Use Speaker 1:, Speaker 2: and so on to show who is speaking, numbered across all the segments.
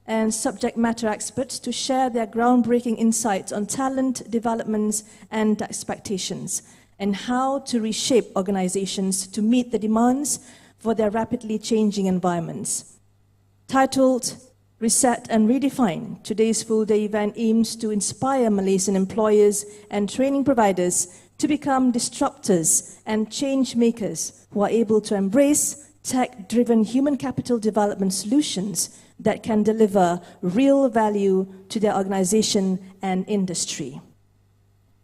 Speaker 1: and subject matter experts to share their groundbreaking insights on talent, developments, and expectations, and how to reshape organizations to meet the demands for their rapidly changing environments. Titled Reset and Redefine, today's full-day event aims to inspire Malaysian employers and training providers to become disruptors and change makers who are able to embrace tech-driven human capital development solutions that can deliver real value to their organization and industry.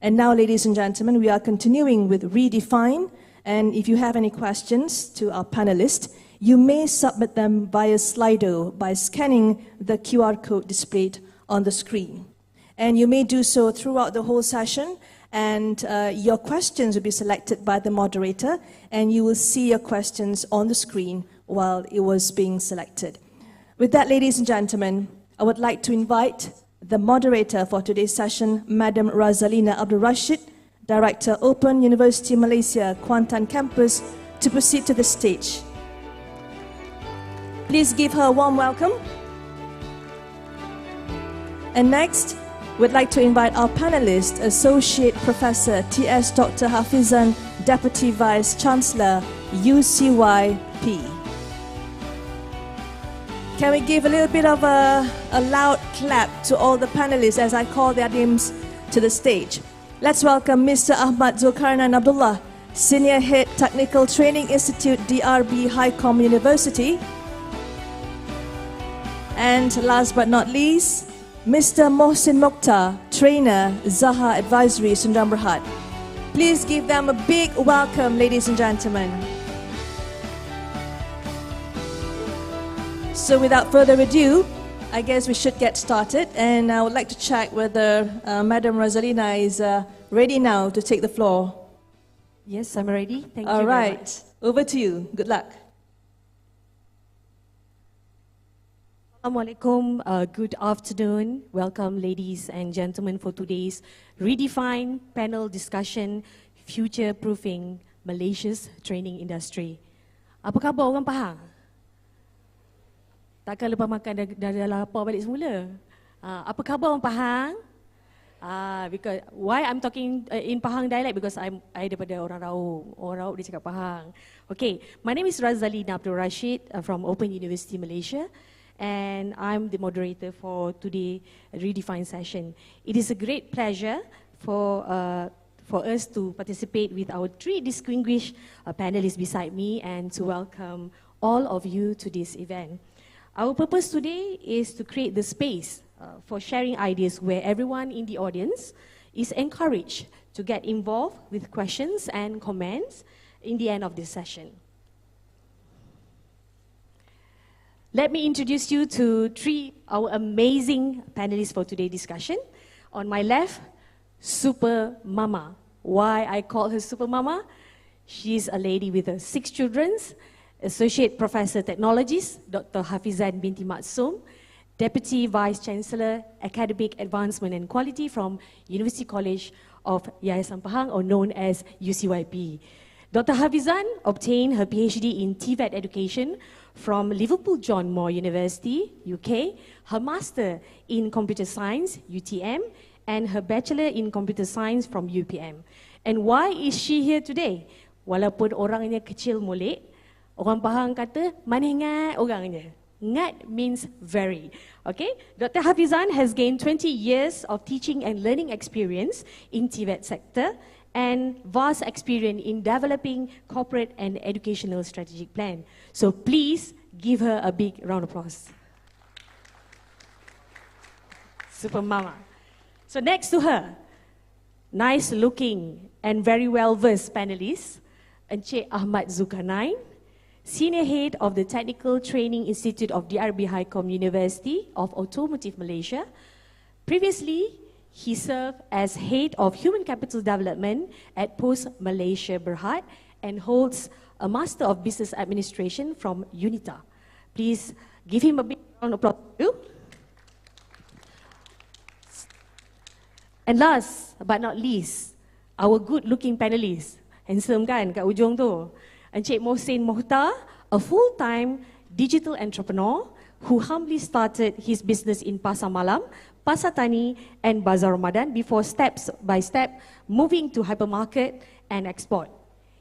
Speaker 1: And now, ladies and gentlemen, we are continuing with Redefine, and if you have any questions to our panelists, you may submit them via Slido by scanning the QR code displayed on the screen. And you may do so throughout the whole session, and your questions will be selected by the moderator, and you will see your questions on the screen while it was being selected. With that, ladies and gentlemen, I would like to invite the moderator for today's session, Madam Razalina Abdul Rashid, Director, Open University Malaysia, Kuantan Campus, to proceed to the stage. Please give her a warm welcome. And next, we'd like to invite our panelist, Associate Professor T.S. Dr. Hafizan, Deputy Vice Chancellor, UCYP. Can we give a little bit of a loud clap to all the panelists as I call their names to the stage? Let's welcome Mr. Ahmad Zulkarnain Abdullah, Senior Head Technical Training Institute, DRB Highcom University. And last but not least, Mr. Mohsin Mokhtar, Trainer, Zaha Advisory, Sundram Berhad. Please give them a big welcome, ladies and gentlemen. So without further ado, I guess we should get started, and I would like to check whether Madam Razalina is ready now to take the floor.
Speaker 2: Yes, I'm ready. Thank you
Speaker 1: All
Speaker 2: very
Speaker 1: right,
Speaker 2: much.
Speaker 1: over to you. Good luck.
Speaker 2: Assalamualaikum. Good afternoon. Welcome, ladies and gentlemen, for today's Redefine panel discussion, Future-Proofing Malaysia's Training Industry. Apa khabar orang Pahang? Takkan lepas makan dah lapar balik semula? Apa khabar orang Pahang? Because why I'm talking in Pahang dialect, because I daripada orang Raub dia cakap Pahang. Okay, my name is Razalina Abdul Rashid from Open University Malaysia, and I'm the moderator for today Redefine session. It is a great pleasure for us to participate with our three distinguished panelists beside me and to welcome all of you to this event. Our purpose today is to create the space for sharing ideas where everyone in the audience is encouraged to get involved with questions and comments in the end of this session. Let me introduce you to our amazing panelists for today's discussion. On my left, Super Mama. Why I call her Super Mama? She's a lady with 6 children, Associate Professor Technologies, Dr. Hafizan binti Maksum, Deputy Vice Chancellor, Academic Advancement and Quality from University College of Yayasan Pahang, or known as UCYP. Dr. Hafizan obtained her PhD in TVET education from Liverpool John Moore University, UK, her Master in Computer Science, UTM, and her Bachelor in Computer Science from UPM. And why is she here today? Walaupun orangnya kecil molek, orang Pahang kata, mana ingat orangnya? Ngat means very. Okay? Dr. Hafizan has gained 20 years of teaching and learning experience in TVET sector and vast experience in developing corporate and educational strategic plan. So please give her a big round of applause. Super Mama. So next to her, nice looking and very well versed panelist, Encik Ahmad Zulkarnain, Senior Head of the Technical Training Institute of DRB Highcom University of Automotive Malaysia. Previously, he served as Head of Human Capital Development at Post Malaysia Berhad and holds a Master of Business Administration from UNITA. Please give him a big round of applause. And last but not least, our good-looking panelist, handsome kan kat ujung tu, Encik Mohsin Mokhtar, a full-time digital entrepreneur who humbly started his business in Pasar Malam, Pasar Tani, and Bazar Ramadan before steps by step moving to hypermarket and export.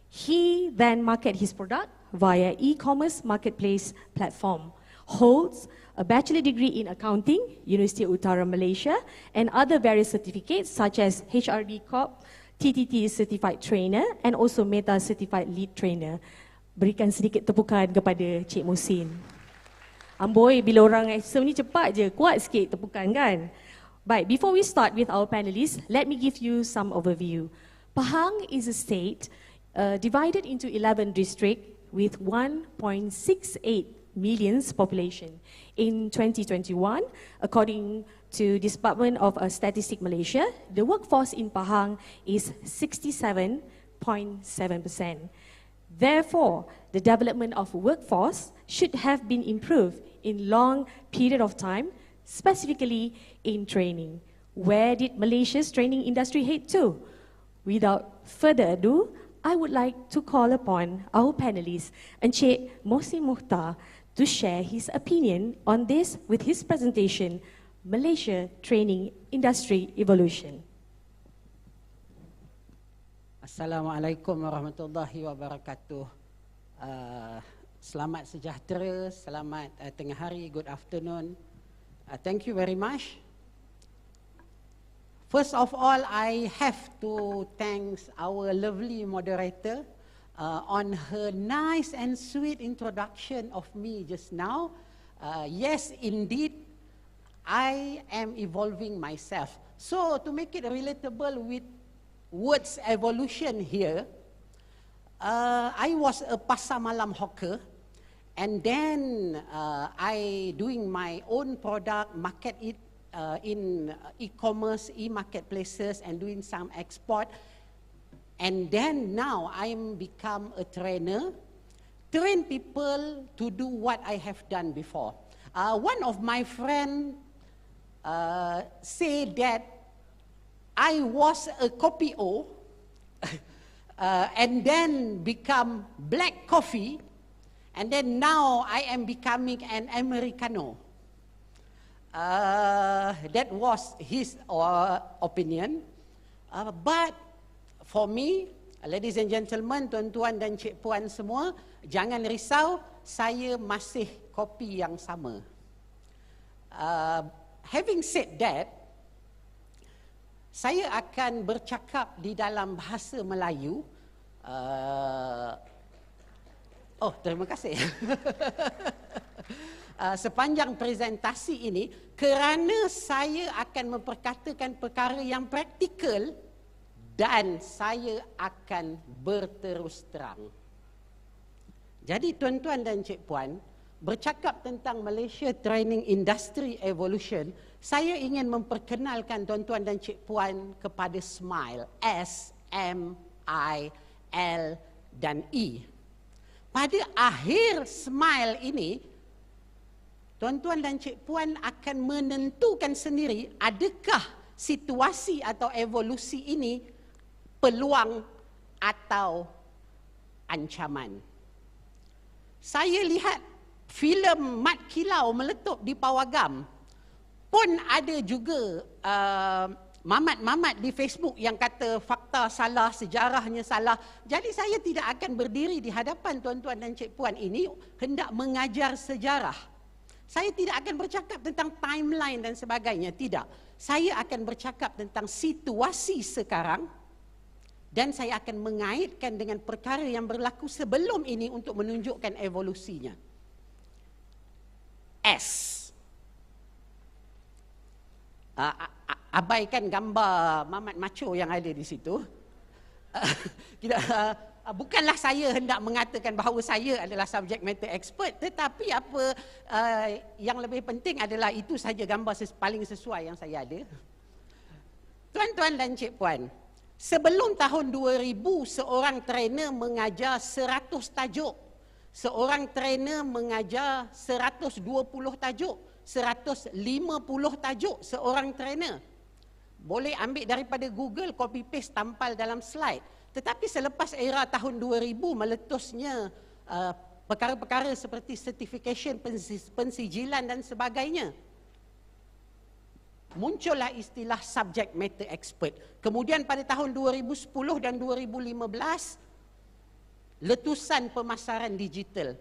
Speaker 2: He then marketed his product via e-commerce marketplace platform, holds a bachelor degree in accounting, University of Utara Malaysia, and other various certificates such as HRD Corp, TTT Certified Trainer, and also Meta Certified Lead Trainer. Berikan sedikit tepukan kepada Cik Muhsin. Amboi, bila orang exam ni cepat je, kuat sikit tepukan kan? Baik, before we start with our panelists, let me give you some overview. Pahang is a state divided into 11 districts with 1.68 million population. In 2021, according to Department of Statistics Malaysia, the workforce in Pahang is 67.7%. Therefore, the development of workforce should have been improved in long period of time, specifically in training. Where did Malaysia's training industry head to? Without further ado, I would like to call upon our panelists, Encik Mohsin Mukhtar, to share his opinion on this with his presentation, Malaysia Training Industry Evolution.
Speaker 3: Assalamualaikum warahmatullahi wabarakatuh. Selamat sejahtera, selamat tengah hari, good afternoon. Thank you very much. First of all, I have to thank our lovely moderator on her nice and sweet introduction of me just now. Yes, indeed, I am evolving myself. So, to make it relatable with words evolution here, I was a pasar malam hawker, and then I doing my own product, market it in e-commerce, e-marketplaces, and doing some export. And then now I'm become a trainer, train people to do what I have done before. One of my friend say that I was a coffee O and then become black coffee, and then now I am becoming an Americano. That was his opinion. But for me, ladies and gentlemen, tuan-tuan dan cik puan semua, jangan risau, saya masih kopi yang sama. Having said that, saya akan bercakap di dalam bahasa Melayu. Terima kasih. Sepanjang presentasi ini, kerana saya akan memperkatakan perkara yang praktikal dan saya akan berterus terang. Jadi tuan-tuan dan cik puan, bercakap tentang Malaysia Training Industry Evolution, saya ingin memperkenalkan tuan-tuan dan cik puan kepada SMILE, S, M, I, L dan E. Pada akhir SMILE ini, tuan-tuan dan cik puan akan menentukan sendiri adakah situasi atau evolusi ini peluang atau ancaman. Saya lihat filem Mat Kilau meletup di Pawagam, pun ada juga mamat-mamat di Facebook yang kata fakta salah, sejarahnya salah. Jadi saya tidak akan berdiri di hadapan tuan-tuan dan cik puan ini hendak mengajar sejarah. Saya tidak akan bercakap tentang timeline dan sebagainya, tidak. Saya akan bercakap tentang situasi sekarang dan saya akan mengaitkan dengan perkara yang berlaku sebelum ini untuk menunjukkan evolusinya. S. Abaikan gambar mamat macho yang ada di situ. Bukanlah saya hendak mengatakan bahawa saya adalah subject matter expert, tetapi apa yang lebih penting adalah itu saja gambar paling sesuai yang saya ada. Tuan-tuan dan cik puan, sebelum tahun 2000 seorang trainer mengajar 100 tajuk. Seorang trainer mengajar 120 tajuk, 150 tajuk seorang trainer. Boleh ambil daripada Google, copy paste, tampal dalam slide. Tetapi selepas era tahun 2000 meletusnya perkara-perkara seperti certification, pensijilan dan sebagainya. Muncullah istilah subject matter expert. Kemudian pada tahun 2010 dan 2015, letusan pemasaran digital.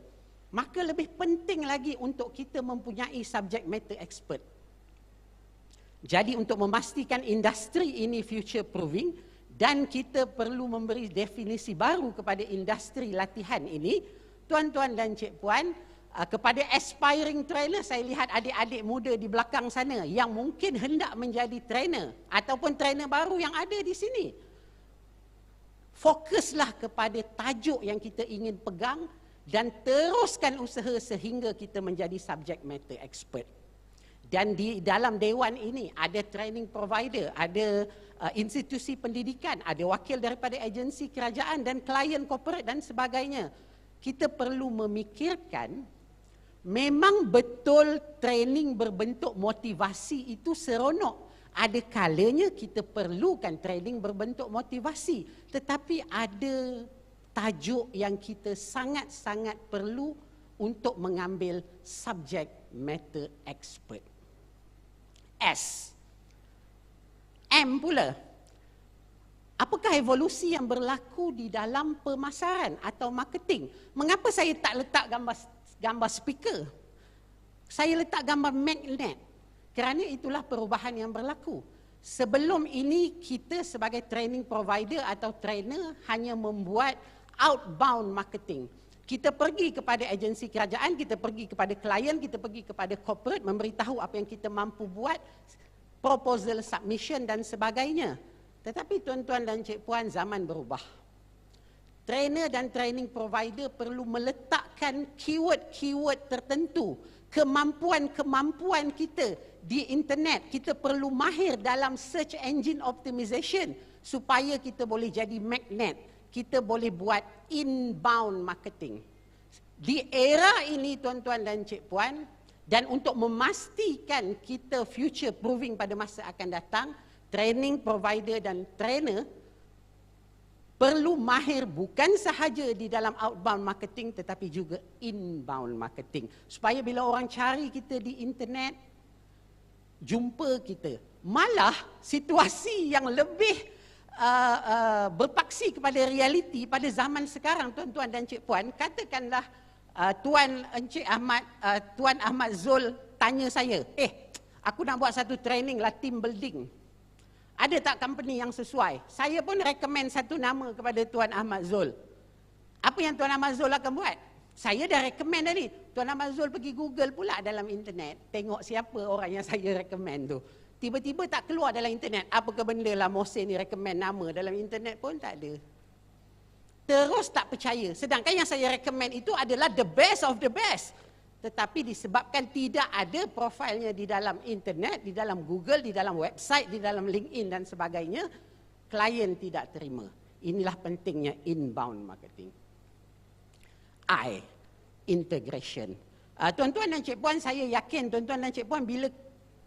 Speaker 3: Maka lebih penting lagi untuk kita mempunyai subject matter expert. Jadi untuk memastikan industri ini future proofing dan kita perlu memberi definisi baru kepada industri latihan ini, tuan-tuan dan cik puan, kepada aspiring trainer, saya lihat adik-adik muda di belakang sana yang mungkin hendak menjadi trainer ataupun trainer baru yang ada di sini. Fokuslah kepada tajuk yang kita ingin pegang dan teruskan usaha sehingga kita menjadi subject matter expert. Dan di dalam dewan ini ada training provider, ada institusi pendidikan, ada wakil daripada agensi kerajaan dan klien corporate dan sebagainya. Kita perlu memikirkan, memang betul training berbentuk motivasi itu seronok. Ada kalanya kita perlukan training berbentuk motivasi, tetapi ada tajuk yang kita sangat-sangat perlu untuk mengambil subject matter expert. S. M pula. Apakah evolusi yang berlaku di dalam pemasaran atau marketing? Mengapa saya tak letak gambar speaker? Saya letak gambar magnet. Kerana itulah perubahan yang berlaku. Sebelum ini kita sebagai training provider atau trainer hanya membuat outbound marketing. Kita pergi kepada agensi kerajaan, kita pergi kepada klien, kita pergi kepada corporate, memberitahu apa yang kita mampu buat, proposal submission dan sebagainya. Tetapi tuan-tuan dan cik puan, zaman berubah. Trainer dan training provider perlu meletakkan keyword-keyword tertentu, kemampuan-kemampuan kita di internet. Kita perlu mahir dalam search engine optimization supaya kita boleh jadi magnet. Kita boleh buat inbound marketing. Di era ini tuan-tuan dan cik puan, dan untuk memastikan kita future proofing pada masa akan datang, training provider dan trainer perlu mahir bukan sahaja di dalam outbound marketing tetapi juga inbound marketing. Supaya bila orang cari kita di internet, jumpa kita. Malah situasi yang lebih berpaksi kepada realiti pada zaman sekarang, tuan-tuan dan cik puan, katakanlah Tuan Ahmad Zul tanya saya, aku nak buat satu training lah, team building. Ada tak company yang sesuai? Saya pun recommend satu nama kepada Tuan Ahmad Zul. Apa yang Tuan Ahmad Zul akan buat? Saya dah recommend tadi. Tuan Ahmad Zul pergi Google pula dalam internet, tengok siapa orang yang saya recommend tu. Tiba-tiba tak keluar dalam internet. Apakah benda lah Mohsin ni recommend nama dalam internet pun tak ada. Terus tak percaya. Sedangkan yang saya recommend itu adalah the best of the best. Tetapi disebabkan tidak ada profilnya di dalam internet, di dalam Google, di dalam website, di dalam LinkedIn dan sebagainya, klien tidak terima. Inilah pentingnya inbound marketing. I, integration. Tuan-tuan dan cik puan, saya yakin tuan-tuan dan cik puan bila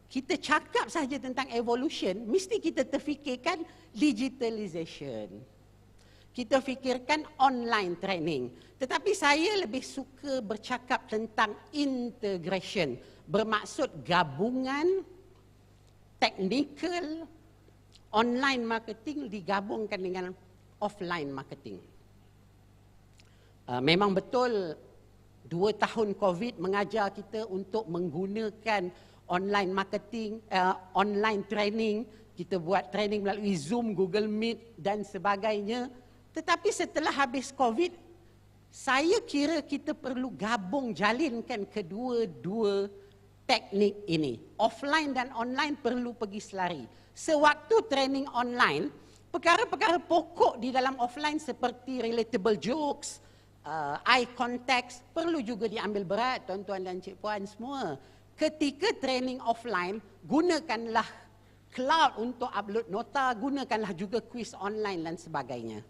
Speaker 3: kita cakap sahaja tentang evolution, mesti kita terfikirkan digitalization. Kita fikirkan online training. Tetapi saya lebih suka bercakap tentang integration. Bermaksud gabungan technical online marketing digabungkan dengan offline marketing. Memang betul 2 tahun COVID mengajar kita untuk menggunakan online marketing, online training. Kita buat training melalui Zoom, Google Meet dan sebagainya. Tetapi setelah habis COVID, saya kira kita perlu gabung jalinkan kedua-dua teknik ini. Offline dan online perlu pergi selari. Sewaktu training online, perkara-perkara pokok di dalam offline seperti relatable jokes, eye contact perlu juga diambil berat, tuan-tuan dan cik puan semua. Ketika training offline, gunakanlah cloud untuk upload nota, gunakanlah juga quiz online dan sebagainya.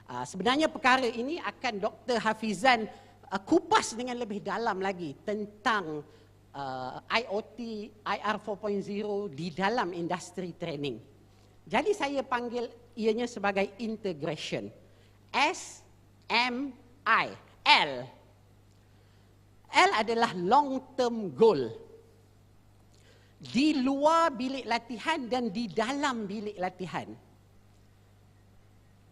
Speaker 3: Sebenarnya perkara ini akan Dr. Hafizan kupas dengan lebih dalam lagi tentang IoT, IR 4.0 di dalam industri training. Jadi saya panggil ianya sebagai integration. S, M, I, L. L adalah long term goal. Di luar bilik latihan dan di dalam bilik latihan.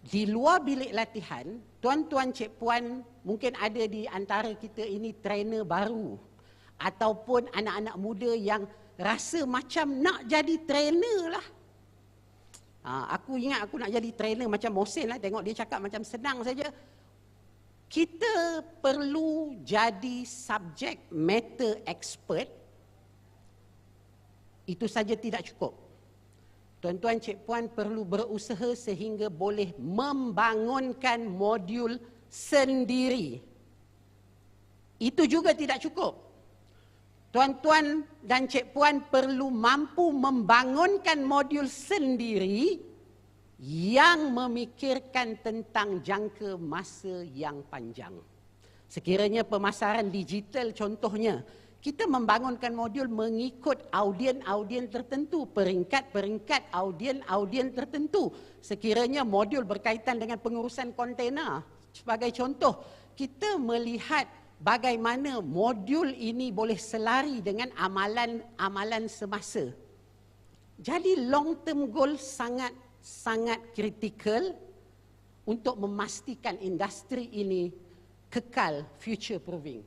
Speaker 3: Di luar bilik latihan, tuan-tuan cik puan, mungkin ada di antara kita ini trainer baru ataupun anak-anak muda yang rasa macam nak jadi trainer lah. Aku ingat aku nak jadi trainer macam Mohsin lah, tengok dia cakap macam senang saja. Kita perlu jadi subject matter expert. Itu saja tidak cukup. Tuan-tuan cik puan perlu berusaha sehingga boleh membangunkan modul sendiri. Itu juga tidak cukup. Tuan-tuan dan cik puan perlu mampu membangunkan modul sendiri yang memikirkan tentang jangka masa yang panjang. Sekiranya pemasaran digital contohnya, kita membangunkan modul mengikut audien-audien tertentu, peringkat-peringkat audien-audien tertentu. Sekiranya modul berkaitan dengan pengurusan kontainer, sebagai contoh, kita melihat bagaimana modul ini boleh selari dengan amalan-amalan semasa. Jadi long term goal sangat kritikal untuk memastikan industri ini kekal future proofing.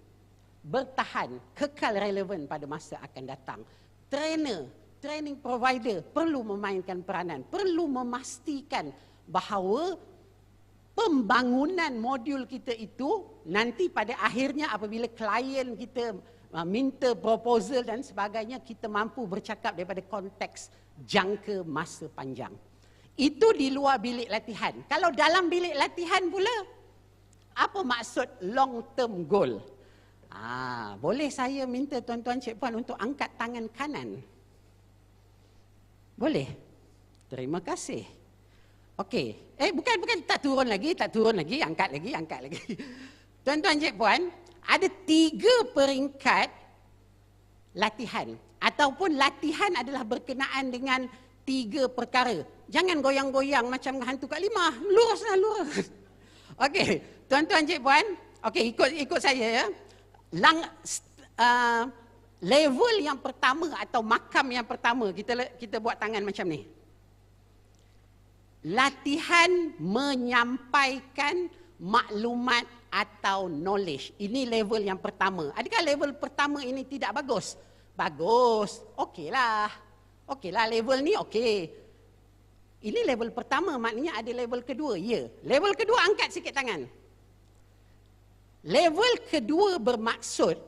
Speaker 3: Bertahan, kekal relevan pada masa akan datang. Training provider perlu memainkan peranan, perlu memastikan bahawa pembangunan modul kita itu nanti pada akhirnya apabila klien kita minta proposal dan sebagainya, kita mampu bercakap daripada konteks jangka masa panjang. Itu di luar bilik latihan. Kalau dalam bilik latihan pula, apa maksud long term goal? Boleh saya minta tuan-tuan cik puan untuk angkat tangan kanan? Boleh? Terima kasih. Okey. Bukan, tak turun lagi, angkat lagi. Tuan-tuan cik puan, ada 3 peringkat latihan. Ataupun latihan adalah berkenaan dengan 3 perkara. Jangan goyang-goyang macam hantu Kak Limah. Lurus. Okey, tuan-tuan cik puan, ikut saya ya. Level yang pertama atau makam yang pertama, kita buat tangan macam ni. Latihan menyampaikan maklumat atau knowledge. Ini level yang pertama. Adakah level pertama ini tidak bagus? Bagus. Okeylah, level ni okey. Ini level pertama, maknanya ada level kedua. Ya. Level kedua, angkat sikit tangan. Level kedua bermaksud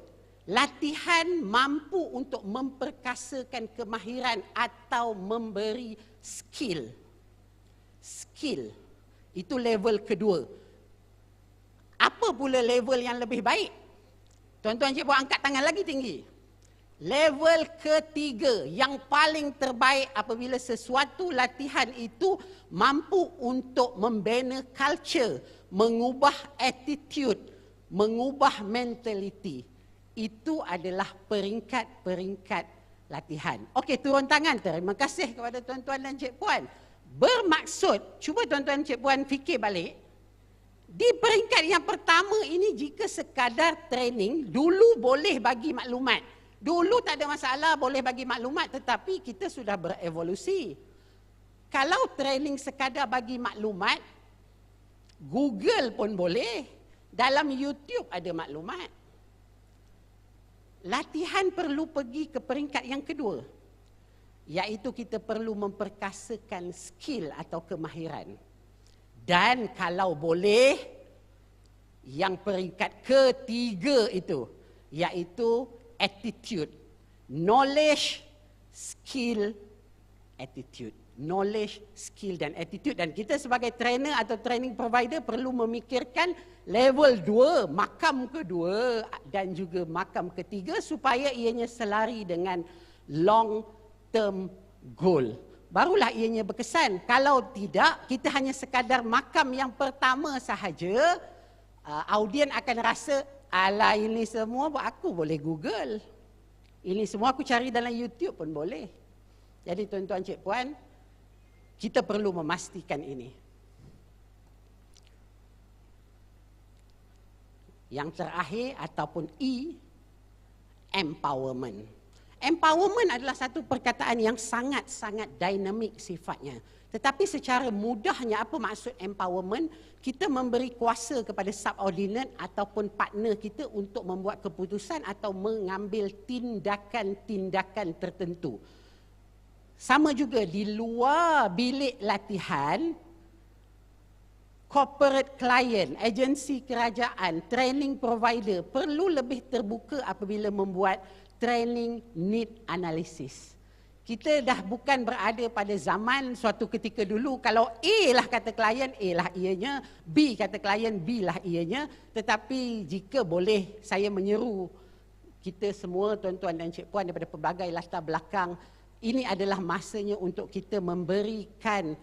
Speaker 3: latihan mampu untuk memperkasakan kemahiran atau memberi skill. Skill. Itu level kedua. Apa pula level yang lebih baik? Tuan-tuan cik puan, angkat tangan lagi tinggi. Level ketiga yang paling terbaik apabila sesuatu latihan itu mampu untuk membina culture, mengubah attitude, mengubah mentaliti. Itu adalah peringkat-peringkat latihan. Okey, turun tangan. Terima kasih kepada tuan-tuan dan cik puan. Bermaksud, cuba tuan-tuan cik puan fikir balik. Di peringkat yang pertama ini, jika sekadar training, dulu boleh bagi maklumat. Dulu tak ada masalah, boleh bagi maklumat, tetapi kita sudah berevolusi. Kalau training sekadar bagi maklumat, Google pun boleh. Dalam YouTube ada maklumat. Latihan perlu pergi ke peringkat yang kedua, iaitu kita perlu memperkasakan skill atau kemahiran. Dan kalau boleh, yang peringkat ketiga itu, iaitu attitude. Knowledge, skill, attitude. Knowledge, skill dan attitude. Dan kita sebagai trainer atau training provider perlu memikirkan level 2, makam kedua dan juga makam ketiga supaya ianya selari dengan long term goal. Barulah ianya berkesan. Kalau tidak, kita hanya sekadar makam yang pertama sahaja, audien akan rasa, alah ini semua aku boleh Google. Ini semua aku cari dalam YouTube pun boleh. Jadi tuan-tuan cik puan, kita perlu memastikan ini. Yang terakhir ataupun E, empowerment. Empowerment adalah satu perkataan yang sangat-sangat dinamik sifatnya. Tetapi secara mudahnya apa maksud empowerment? Kita memberi kuasa kepada subordinate ataupun partner kita untuk membuat keputusan atau mengambil tindakan-tindakan tertentu. Sama juga di luar bilik latihan, corporate client, agensi kerajaan, training provider perlu lebih terbuka apabila membuat training need analysis. Kita dah bukan berada pada zaman suatu ketika dulu, kalau A lah kata klien, A lah ianya, B kata klien, B lah ianya. Tetapi jika boleh saya menyeru kita semua, tuan-tuan dan cik-puan daripada pelbagai latar belakang, ini adalah masanya untuk kita memberikan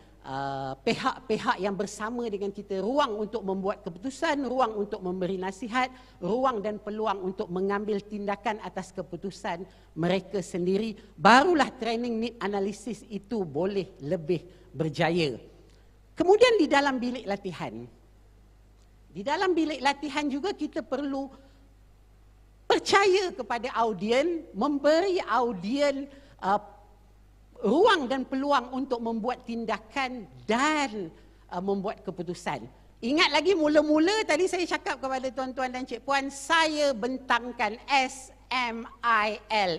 Speaker 3: pihak-pihak yang bersama dengan kita ruang untuk membuat keputusan, ruang untuk memberi nasihat, ruang dan peluang untuk mengambil tindakan atas keputusan mereka sendiri. Barulah training need analysis itu boleh lebih berjaya. Kemudian di dalam bilik latihan. Di dalam bilik latihan juga kita perlu percaya kepada audien, memberi audien ruang dan peluang untuk membuat tindakan dan membuat keputusan. Ingat lagi mula-mula tadi saya cakap kepada tuan-tuan dan cik-puan, saya bentangkan SMILE,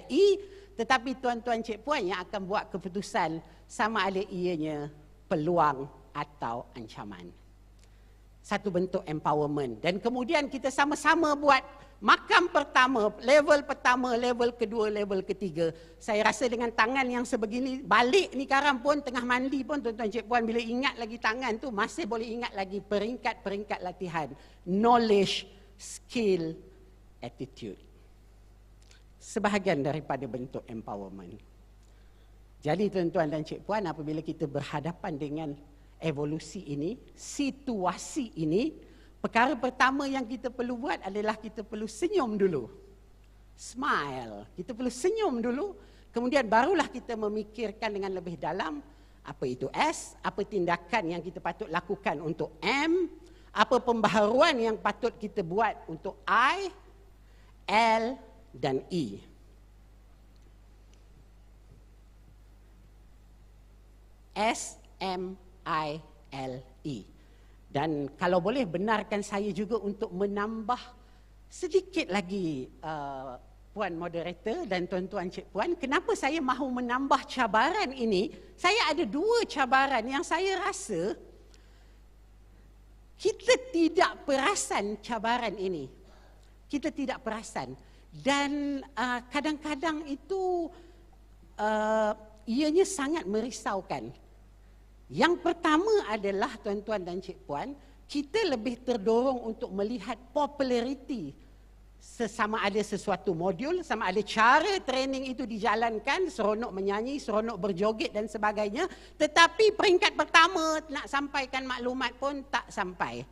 Speaker 3: tetapi tuan-tuan cik-puan yang akan buat keputusan sama ada ianya peluang atau ancaman. Satu bentuk empowerment. Dan kemudian kita sama-sama buat makam pertama, level kedua, level ketiga. Saya rasa dengan tangan yang sebegini, balik ni karam pun, tengah mandi pun, tuan-tuan cik-puan bila ingat lagi tangan tu, masih boleh ingat lagi peringkat-peringkat latihan. Knowledge, skill, attitude. Sebahagian daripada bentuk empowerment. Jadi tuan-tuan dan cik-puan, apabila kita berhadapan dengan evolusi ini, situasi ini, perkara pertama yang kita perlu buat adalah kita perlu senyum dulu. Smile. Kita perlu senyum dulu. Kemudian barulah kita memikirkan dengan lebih dalam apa itu S, apa tindakan yang kita patut lakukan untuk M, apa pembaharuan yang patut kita buat untuk I, L dan E. S, M, I, L, E. Dan kalau boleh benarkan saya juga untuk menambah sedikit lagi puan moderator dan tuan-tuan cik-puan, kenapa saya mahu menambah cabaran ini? Saya ada dua cabaran yang saya rasa kita tidak perasan cabaran ini. Kita tidak perasan. Dan kadang-kadang itu ianya sangat merisaukan. Yang pertama adalah tuan-tuan dan cik-puan, kita lebih terdorong untuk melihat populariti sesama ada sesuatu modul, sama ada cara training itu dijalankan, seronok menyanyi, seronok berjoget dan sebagainya. Tetapi peringkat pertama nak sampaikan maklumat pun tak sampai.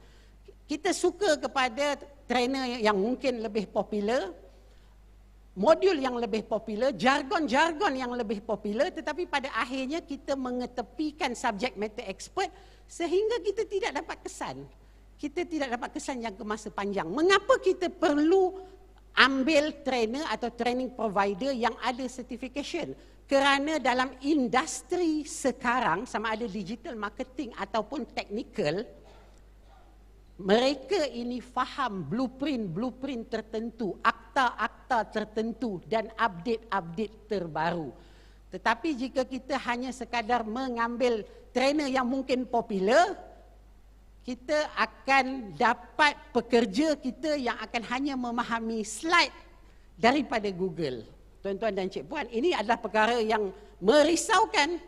Speaker 3: Kita suka kepada trainer yang mungkin lebih popular, modul yang lebih popular, jargon-jargon yang lebih popular, tetapi pada akhirnya kita mengetepikan subject matter expert sehingga kita tidak dapat kesan. Kita tidak dapat kesan jangka masa panjang. Mengapa kita perlu ambil trainer atau training provider yang ada certification? Kerana dalam industri sekarang, sama ada digital marketing ataupun technical, mereka ini faham blueprint tertentu, akta-akta tertentu dan update-update terbaru. Tetapi jika kita hanya sekadar mengambil trainer yang mungkin popular, kita akan dapat pekerja kita yang akan hanya memahami slide daripada Google. Tuan-tuan dan cik-puan, ini adalah perkara yang merisaukan.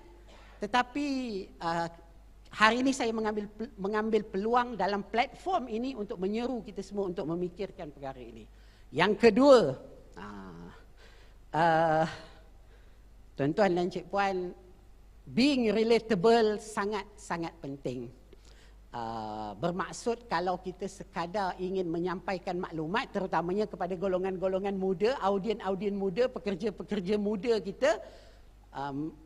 Speaker 3: Tetapi hari ini saya mengambil peluang dalam platform ini untuk menyeru kita semua untuk memikirkan perkara ini. Yang kedua, tuan-tuan dan cik-puan, being relatable sangat-sangat penting. Bermaksud kalau kita sekadar ingin menyampaikan maklumat terutamanya kepada golongan-golongan muda, audien-audien muda, pekerja-pekerja muda kita,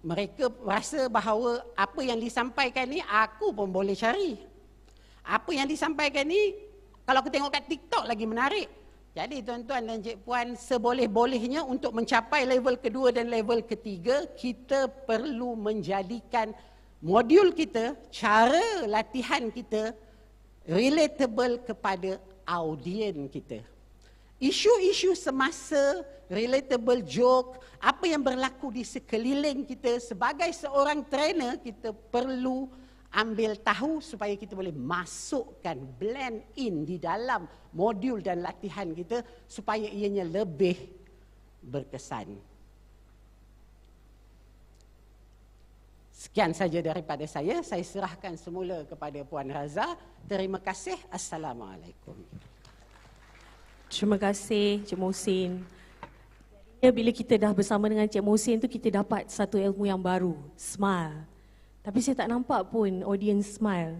Speaker 3: mereka rasa bahawa apa yang disampaikan ni aku pun boleh cari. Apa yang disampaikan ni kalau aku tengok kat TikTok lagi menarik. Jadi tuan-tuan dan cik puan, seboleh-bolehnya untuk mencapai level kedua dan level ketiga, kita perlu menjadikan modul kita, cara latihan kita relatable kepada audien kita. Isu-isu semasa, relatable joke, apa yang berlaku di sekeliling kita, sebagai seorang trainer kita perlu ambil tahu supaya kita boleh masukkan, blend in di dalam modul dan latihan kita supaya ianya lebih berkesan. Sekian saja daripada saya serahkan semula kepada Puan Raza. Terima kasih. Assalamualaikum.
Speaker 2: Terima kasih Cik Mohsin. Bila kita dah bersama dengan Cik Mohsin tu, kita dapat satu ilmu yang baru, smile. Tapi saya tak nampak pun audience smile.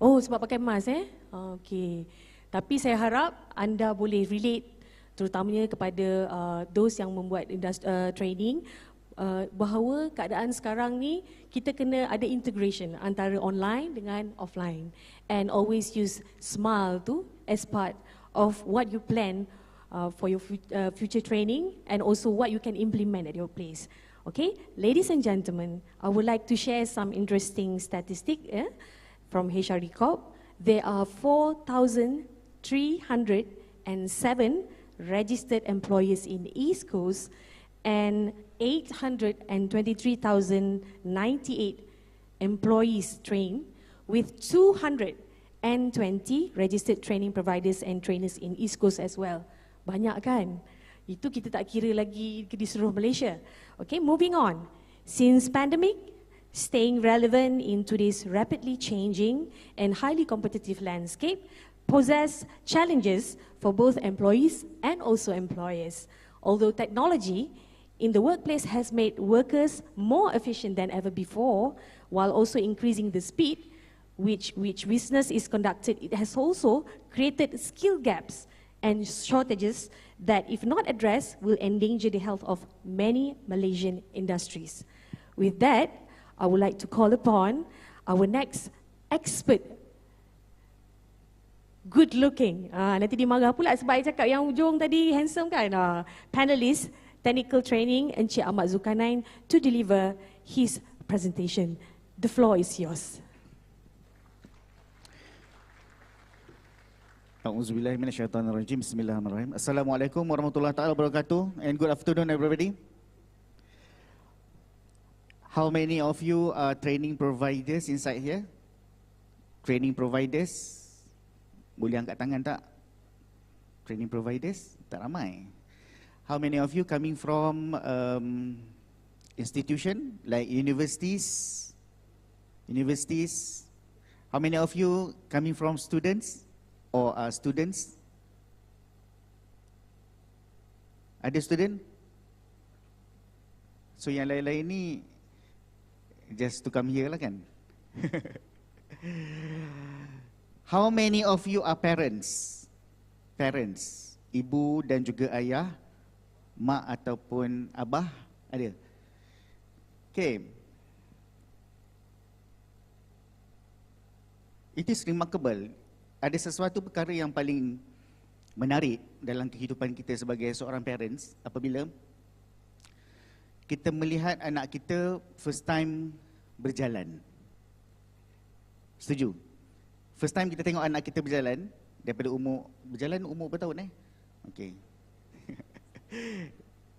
Speaker 2: Oh, sebab pakai mask Okey. Tapi saya harap anda boleh relate terutamanya kepada those yang membuat training bahawa keadaan sekarang ni kita kena ada integration antara online dengan offline, and always use smile tu as part of what you plan for your future training, and also what you can implement at your place. Okay, ladies and gentlemen, I would like to share some interesting statistics from HRD Corp. There are 4,307 registered employees in the East Coast and 823,098 employees trained, with 220 registered training providers and trainers in East Coast as well. Banyak kan? Itu kita tak kira lagi di seluruh Malaysia. Okay, moving on. Since pandemic, staying relevant in today's rapidly changing and highly competitive landscape poses challenges for both employees and also employers. Although technology in the workplace has made workers more efficient than ever before, while also increasing the speed which business is conducted, it has also created skill gaps and shortages that, if not addressed, will endanger the health of many Malaysian industries. With that, I would like to call upon our next expert. Good looking. Nanti dia marah pula sebab saya cakap yang ujung tadi handsome kan. Panelist, Technical Training, Encik Ahmad Zulkarnain, to deliver his presentation. The floor is yours.
Speaker 4: A'udzubillahi minasyaitonirrajim. Bismillahirrahmanirrahim. Assalamualaikum warahmatullahi taala wabarakatuh, and good afternoon everybody. How many of you are training providers inside here? Training providers? Boleh angkat tangan tak? Training providers? Tak ramai. How many of you coming from institution like universities? Universities? How many of you coming from students? Or students? Ada student? So yang lain-lain ni just to come here lah kan? How many of you are parents? Parents, ibu dan juga ayah, mak ataupun abah, ada? Okay. It is remarkable. Ada sesuatu perkara yang paling menarik dalam kehidupan kita sebagai seorang parents apabila kita melihat anak kita first time berjalan. Setuju? First time kita tengok anak kita berjalan, daripada umur berapa tahun Okey.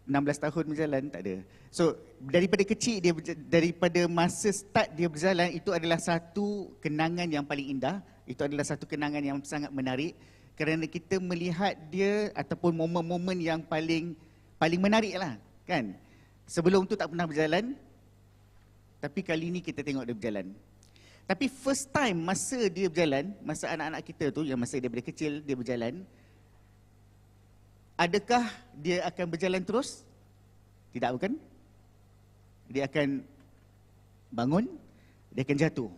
Speaker 4: 16 tahun berjalan, tak ada. So, daripada kecil dia daripada masa start dia berjalan, itu adalah satu kenangan yang paling indah. Itu adalah satu kenangan yang sangat menarik kerana kita melihat dia ataupun momen-momen yang paling menarik lah, kan? Sebelum tu tak pernah berjalan, tapi kali ni kita tengok dia berjalan. Tapi first time masa dia berjalan, masa anak-anak kita tu yang masa daripada kecil dia berjalan, adakah dia akan berjalan terus? Tidak, bukan? Dia akan bangun, dia akan jatuh.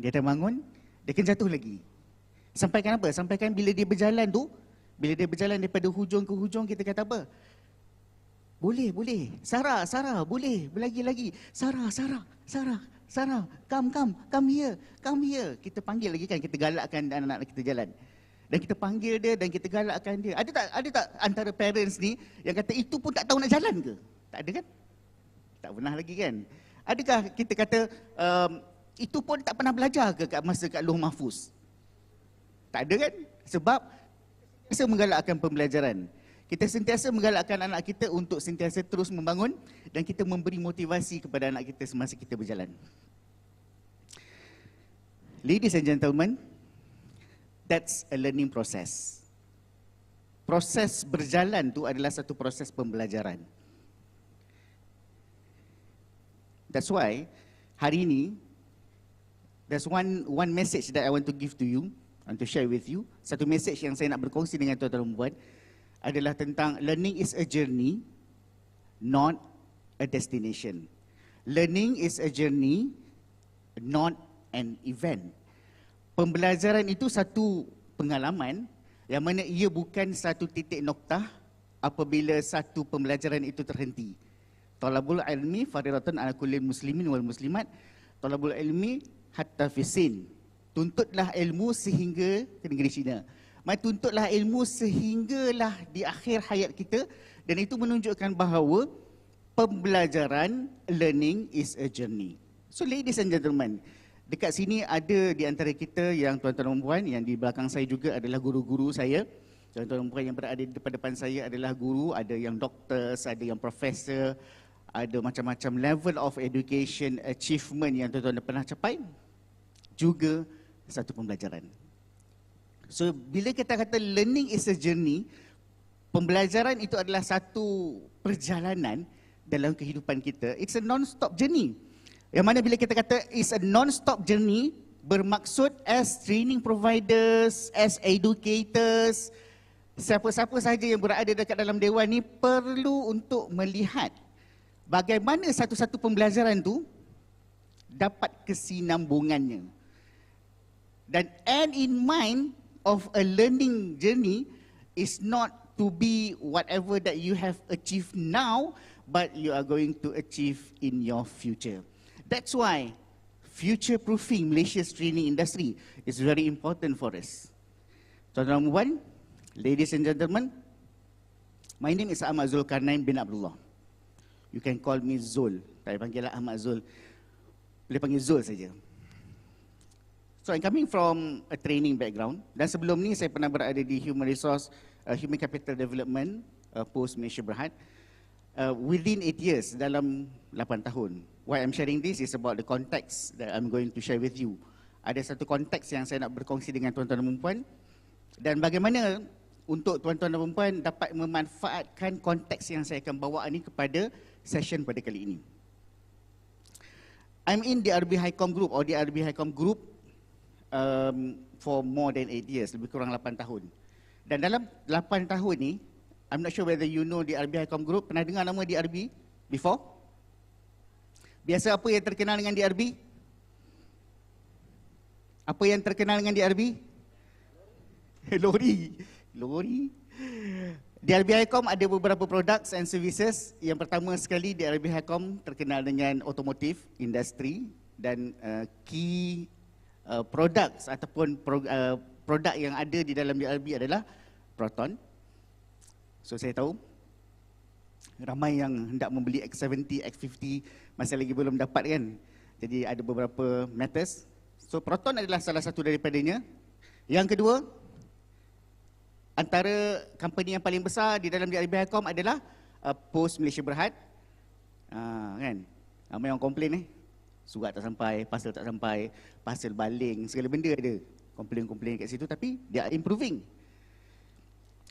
Speaker 4: Dia akan bangun, dia akan jatuh lagi. Sampaikan apa? Sampaikan bila dia berjalan tu, bila dia berjalan daripada hujung ke hujung, kita kata apa? Boleh. Sarah, boleh. Lagi. Sarah, come here. Kita panggil lagi kan, kita galakkan anak-anak kita jalan. Dan kita panggil dia dan kita galakkan dia. Ada tak antara parents ni yang kata itu pun tak tahu nak jalan ke? Tak ada kan? Tak pernah lagi kan? Adakah kita kata itu pun tak pernah belajar ke masa kat Lauh Mahfuz? Tak ada kan? Sebab kita menggalakkan pembelajaran. Kita sentiasa menggalakkan anak kita untuk sentiasa terus membangun dan kita memberi motivasi kepada anak kita semasa kita berjalan. Ladies and gentlemen, that's a learning process. Proses berjalan tu adalah satu proses pembelajaran. That's why hari ini there's one message that I want to give to you, and to share with you. Satu message yang saya nak berkongsi dengan tuan-tuan dan puan adalah tentang learning is a journey, not a destination. Learning is a journey, not an event. Pembelajaran itu satu pengalaman yang mana ia bukan satu titik noktah apabila satu pembelajaran itu terhenti. Talabul ilmi faridatun ala kulli muslimin wal muslimat. Talabul ilmi hatta fisin. Tuntutlah ilmu sehingga ke negeri China. Tuntutlah ilmu sehinggalah di akhir hayat kita, dan itu menunjukkan bahawa pembelajaran, learning is a journey. So ladies and gentlemen, dekat sini ada di antara kita yang tuan-tuan dan puan, yang di belakang saya juga adalah guru-guru saya. Tuan-tuan dan puan yang berada di depan saya adalah guru, ada yang doktor, ada yang profesor, ada macam-macam level of education achievement yang tuan-tuan pernah capai, juga satu pembelajaran. So bila kita kata learning is a journey, pembelajaran itu adalah satu perjalanan dalam kehidupan kita. It's a non-stop journey. Yang mana bila kita kata it's a non-stop journey, bermaksud as training providers, as educators, siapa-siapa sahaja yang berada dekat dalam dewan ni perlu untuk melihat bagaimana satu-satu pembelajaran tu dapat kesinambungannya. Dan end in mind of a learning journey is not to be whatever that you have achieved now, but you are going to achieve in your future. That's why future-proofing Malaysia's training industry is very important for us. Tuan-tuan dan puan, ladies and gentlemen, my name is Ahmad Zulkarnain bin Abdullah. You can call me Zul. Tak payah panggil Ahmad Zul. Boleh panggil Zul saja. So I'm coming from a training background, dan sebelum ni saya pernah berada di Human Resource, Human Capital Development, post Malaysia Berhad, within 8 years, dalam 8 tahun. Why I'm sharing this is about the context that I'm going to share with you. Ada satu konteks yang saya nak berkongsi dengan tuan-tuan dan puan, dan bagaimana untuk tuan-tuan dan puan dapat memanfaatkan konteks yang saya akan bawa ni kepada session pada kali ini. I'm in the REDEFINE Group or the REDEFINE Group for more than 8 years, lebih kurang 8 tahun. Dan dalam 8 tahun ni, I'm not sure whether you know the REDEFINE Group. Pernah dengar nama DRB before? Biasa apa yang terkenal dengan DRB? Apa yang terkenal dengan DRB? Lori. DRB HiCom ada beberapa products and services. Yang pertama sekali, DRB HiCom terkenal dengan automotive industry, dan key products ataupun produk yang ada di dalam DRB adalah Proton. So saya tahu ramai yang hendak membeli X70, X50 masih lagi belum dapat kan. Jadi ada beberapa matters. So Proton adalah salah satu daripadanya. Yang kedua, antara company yang paling besar di dalam DRB HiCom adalah Post Malaysia Berhad. Kan? Ramai yang komplain surat tak sampai, parcel tak sampai, parcel baling, segala benda ada. Komplain kat situ, tapi they are improving.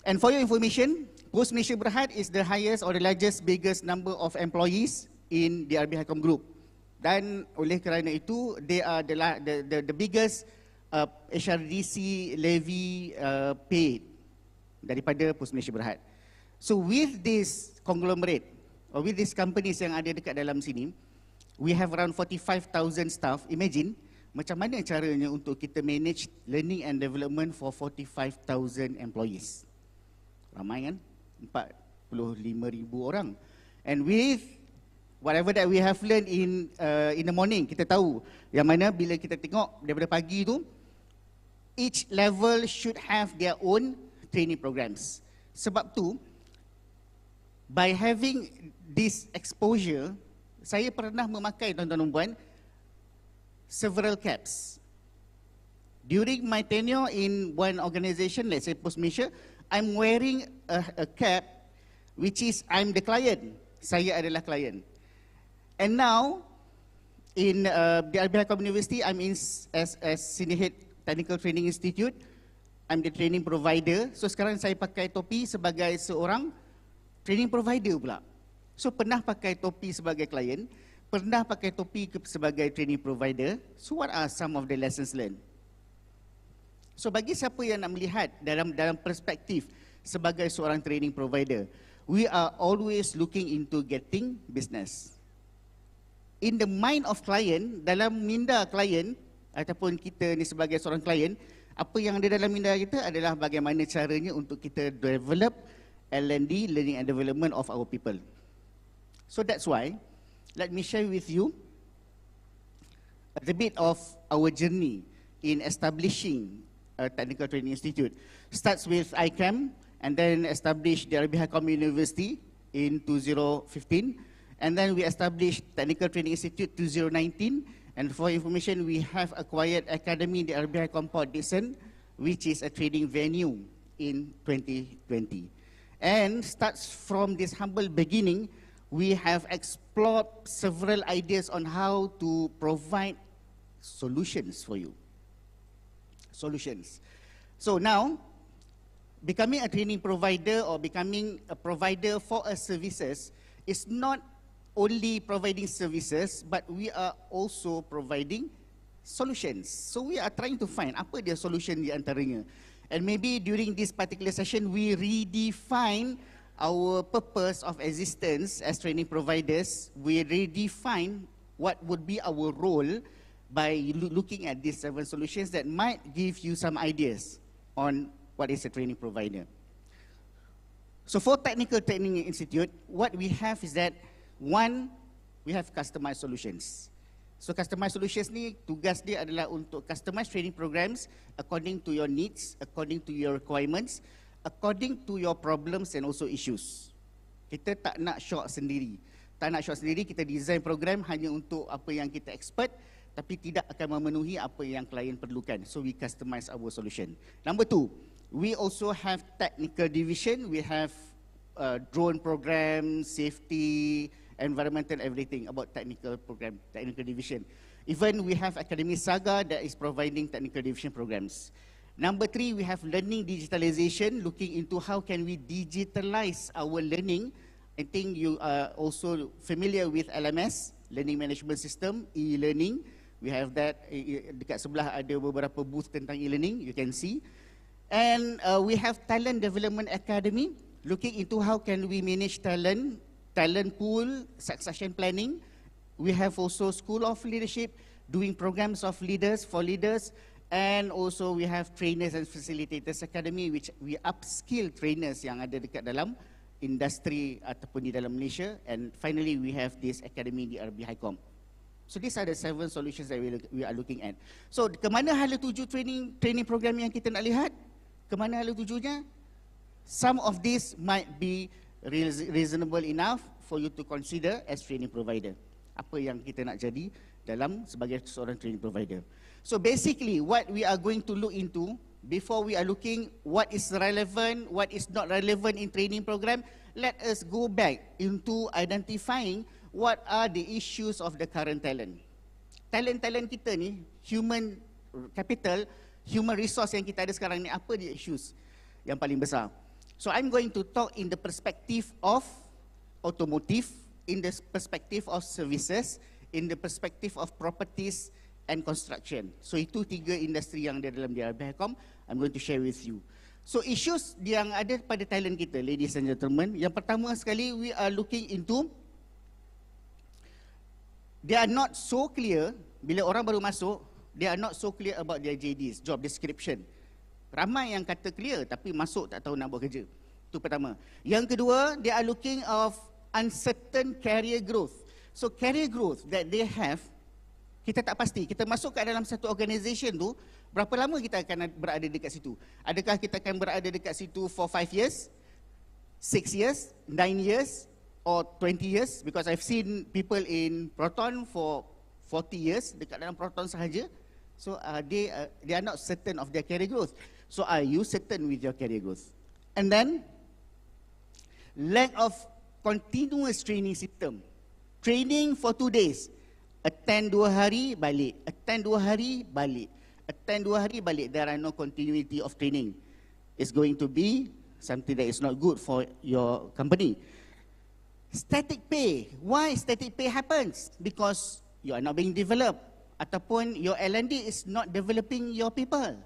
Speaker 4: And for your information, Post Malaysia Berhad is the highest or the largest, biggest number of employees in the REDEFINE HiCom Group. Dan oleh kerana itu, they are the biggest HRDC levy paid daripada Post Malaysia Berhad. So with this conglomerate, or with these companies yang ada dekat dalam sini, we have around 45,000 staff. Imagine macam mana caranya untuk kita manage learning and development for 45,000 employees. Ramai kan? 45,000 orang. And with whatever that we have learned in the morning, kita tahu yang mana bila kita tengok daripada pagi tu, each level should have their own training programs. Sebab tu, by having this exposure, saya pernah memakai, tuan-tuan dan puan, several caps. During my tenure in one organisation, let's say Post Malaysia, I'm wearing a cap which is I'm the client. Saya adalah klien. And now, in the REDEFINE University, I'm in as Senior Head Technical Training Institute. I'm the training provider. So sekarang saya pakai topi sebagai seorang training provider pula. So pernah pakai topi sebagai klien, pernah pakai topi sebagai training provider. So what are some of the lessons learned? So bagi siapa yang nak melihat dalam perspektif sebagai seorang training provider, we are always looking into getting business. In the mind of client, dalam minda klien ataupun kita ni sebagai seorang klien, apa yang ada dalam minda kita adalah bagaimana caranya untuk kita develop L&D, learning and development of our people. So that's why, let me share with you a bit of our journey in establishing a technical training institute. Starts with ICAM and then established the REDEFINE University in 2015. And then we established Technical Training Institute 2019. And for information, we have acquired Academy the REDEFINE Port Dickson, which is a training venue in 2020. And starts from this humble beginning, we have explored several ideas on how to provide solutions for you. Solutions. So now, becoming a training provider or becoming a provider for a services is not only providing services, but we are also providing solutions. So we are trying to find apa dia solution di antaranya. And maybe during this particular session, we redefine our purpose of existence as training providers. We redefine what would be our role by looking at these 7 solutions that might give you some ideas on what is a training provider. So for Technical Training Institute, what we have is that, one, we have customized solutions. So customized solutions ni, tugas dia adalah untuk customize training programs according to your needs, according to your requirements, according to your problems and also issues. Kita tak nak short sendiri. Tak nak short sendiri, kita design program hanya untuk apa yang kita expert, tapi tidak akan memenuhi apa yang klien perlukan. So we customize our solution. Number 2, we also have technical division. We have drone program, safety, environmental, everything about technical program, technical division. Even we have Academy Saga that is providing technical division programs. Number 3, we have learning digitalization, looking into how can we digitalize our learning. I think you are also familiar with LMS, Learning Management System, e-learning. We have that, dekat sebelah ada beberapa booth tentang e-learning, you can see. And we have Talent Development Academy, looking into how can we manage talent pool, succession planning. We have also School of Leadership, doing programs of leaders for leaders. And also we have Trainers and Facilitators Academy, which we upskill trainers yang ada dekat dalam industri ataupun di dalam Malaysia. And finally, we have this academy di REDEFINE Corp. So these are the 7 solutions that we are looking at. So kemana hala tuju training program yang kita nak lihat? Kemana hala tujunya? Some of these might be reasonable enough for you to consider as training provider. Apa yang kita nak jadi dalam sebagai seorang training provider. So basically what we are going to look into before we are looking what is relevant, what is not relevant in training program, let us go back into identifying what are the issues of the current talent. Talent kita ni, human capital, human resource yang kita ada sekarang ni, apa dia issues yang paling besar? So I'm going to talk in the perspective of automotive, in the perspective of services, in the perspective of properties and construction. So itu 3 industri yang ada dalam REDEFINE Corp, I'm going to share with you. So issues yang ada pada talent kita, ladies and gentlemen, yang pertama sekali, we are looking into, they are not so clear, bila orang baru masuk, they are not so clear about their JDs, job description. Ramai yang kata clear, tapi masuk tak tahu nak buat kerja. Itu pertama. Yang kedua, they are looking of uncertain career growth. So career growth that they have, Kita tak pasti. Kita masuk ke dalam satu organisation tu, berapa lama kita akan berada dekat situ? Adakah kita akan berada dekat situ for 5 years, 6 years, 9 years, or 20 years? Because I've seen people in Proton for 40 years dekat dalam Proton sahaja. So they are not certain of their career growth. So are you certain with your career growth? And then, lack of continuous training system. Training for 2 days. Attend 2 hari, balik. Attend 2 hari, balik. Attend 2 hari, balik. There are no continuity of training. It's going to be something that is not good for your company. Static pay. Why static pay happens? Because you are not being developed. Ataupun your L&D is not developing your people.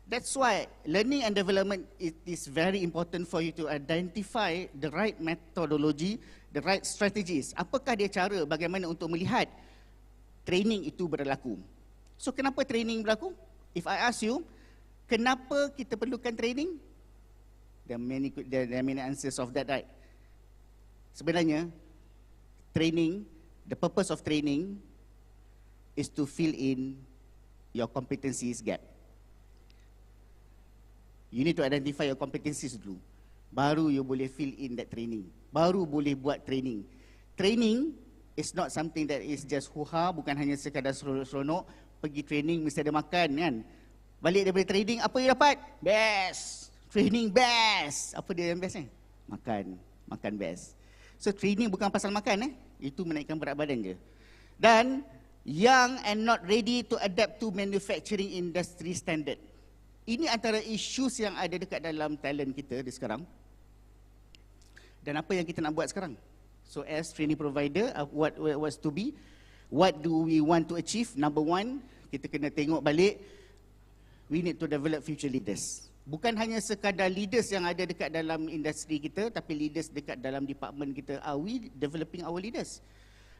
Speaker 4: That's why learning and development is very important for you to identify the right methodology, the right strategies. Apakah dia cara bagaimana untuk melihat training itu berlaku. So kenapa training berlaku? If I ask you, kenapa kita perlukan training? There are many answers of that, right? Sebenarnya, training, the purpose of training is to fill in your competencies gap. You need to identify your competencies dulu. Baru you boleh fill in that training. Baru boleh buat training. Training is not something that is just huha, bukan hanya sekadar seronok, pergi training mesti ada makan kan. Balik daripada training, apa you dapat? Best. Training best. Apa dia yang best ni? Makan. Makan best. So training bukan pasal makan itu menaikkan berat badan je. Dan young and not ready to adapt to manufacturing industry standard. Ini antara issues yang ada dekat dalam talent kita di sekarang. Dan apa yang kita nak buat sekarang? So as training provider, what was to be? What do we want to achieve? Number one, kita kena tengok balik, we need to develop future leaders. Bukan hanya sekadar leaders yang ada dekat dalam industri kita, tapi leaders dekat dalam department kita. Are we developing our leaders?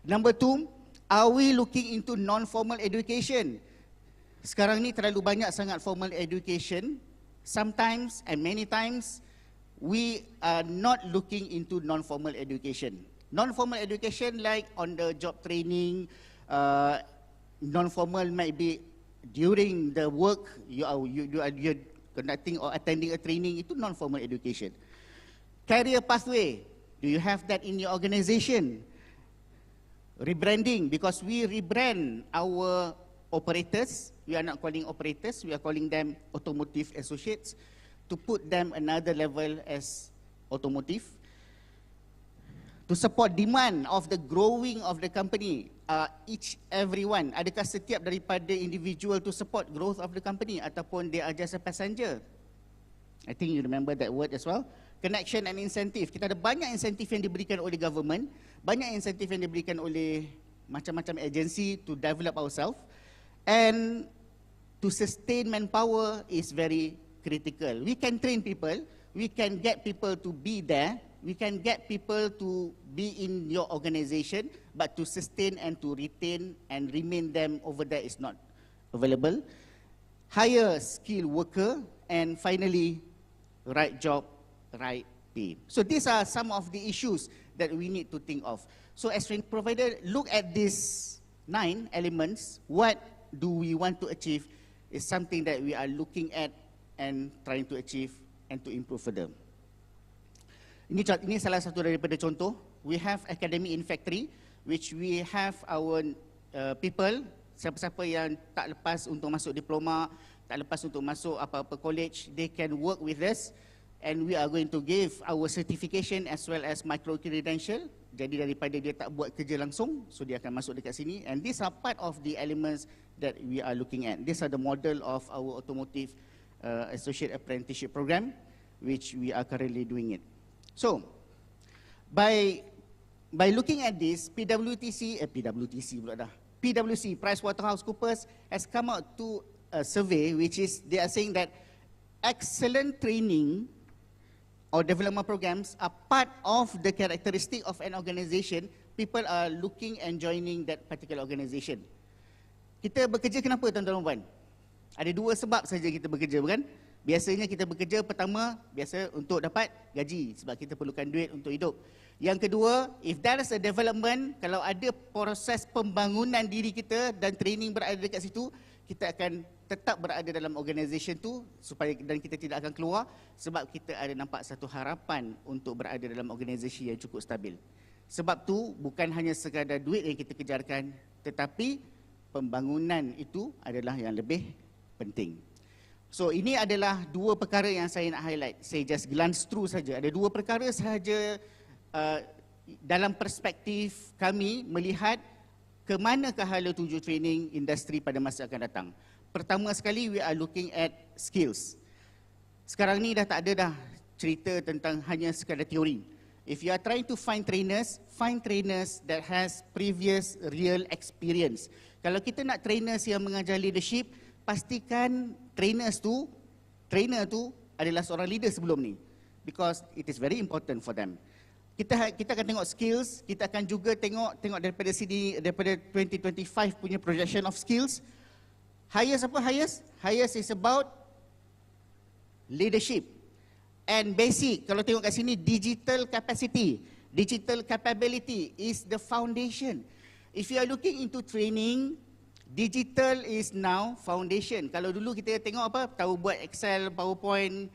Speaker 4: Number two, are we looking into non-formal education? Sekarang ni terlalu banyak sangat formal education. Sometimes and many times, we are not looking into non-formal education. Non-formal education like on the job training, non-formal might be during the work, you are conducting or attending a training, itu non-formal education. Career pathway, do you have that in your organization? Rebranding, because we rebrand our operators, we are not calling operators, we are calling them automotive associates, to put them another level as automotive. To support demand of the growing of the company, everyone, adakah setiap daripada individual to support growth of the company ataupun they are just a passenger? I think you remember that word as well. Connection and incentive. Kita ada banyak insentif yang diberikan oleh government, banyak insentif yang diberikan oleh macam-macam agency to develop ourselves, and to sustain manpower is very critical. We can train people, we can get people to be there, we can get people to be in your organization, but to sustain and to retain and remain them over there is not available. Hire skilled worker, and finally, right job, right pay. So these are some of the issues that we need to think of. So as training provider, look at these 9 elements. What do we want to achieve is something that we are looking at and trying to achieve and to improve further. Ini salah satu daripada contoh. We have academy in factory, which we have our people, siapa-siapa yang tak lepas untuk masuk diploma, tak lepas untuk masuk apa-apa college, they can work with us, and we are going to give our certification as well as micro credential. Jadi daripada dia tak buat kerja langsung, so dia akan masuk dekat sini, and these are part of the elements that we are looking at. These are the model of our automotive associate apprenticeship program, which we are currently doing it. So, by looking at this, PwC, PricewaterhouseCoopers has come out to a survey, which is, they are saying that excellent training or development programs are part of the characteristic of an organization. People are looking and joining that particular organization. Kita bekerja kenapa, tuan-tuan dan puan? Ada 2 sebab saja kita bekerja, bukan? Biasanya kita bekerja pertama, biasa untuk dapat gaji, sebab kita perlukan duit untuk hidup. Yang kedua, if there is a development, kalau ada proses pembangunan diri kita dan training berada dekat situ, kita akan tetap berada dalam organisation tu supaya dan kita tidak akan keluar sebab kita ada nampak satu harapan untuk berada dalam organisasi yang cukup stabil. Sebab tu bukan hanya sekadar duit yang kita kejarkan, tetapi pembangunan itu adalah yang lebih penting. So ini adalah dua perkara yang saya nak highlight. Saya just glance through saja. Ada dua perkara sahaja dalam perspektif kami melihat ke manakah hala tuju training industri pada masa akan datang. Pertama sekali, we are looking at skills. Sekarang ni dah tak ada dah cerita tentang hanya sekadar teori. If you are trying to find trainers that has previous real experience. Kalau kita nak trainers yang mengajar leadership, pastikan trainer tu adalah seorang leader sebelum ni. Because it is very important for them. Kita akan tengok skills, kita akan juga tengok daripada sini, daripada 2025 punya projection of skills. Highest apa highest? Highest is about leadership. And basic, kalau tengok kat sini, digital capacity. Digital capability is the foundation. If you are looking into training, digital is now foundation. Kalau dulu kita tengok apa, tahu buat Excel, PowerPoint,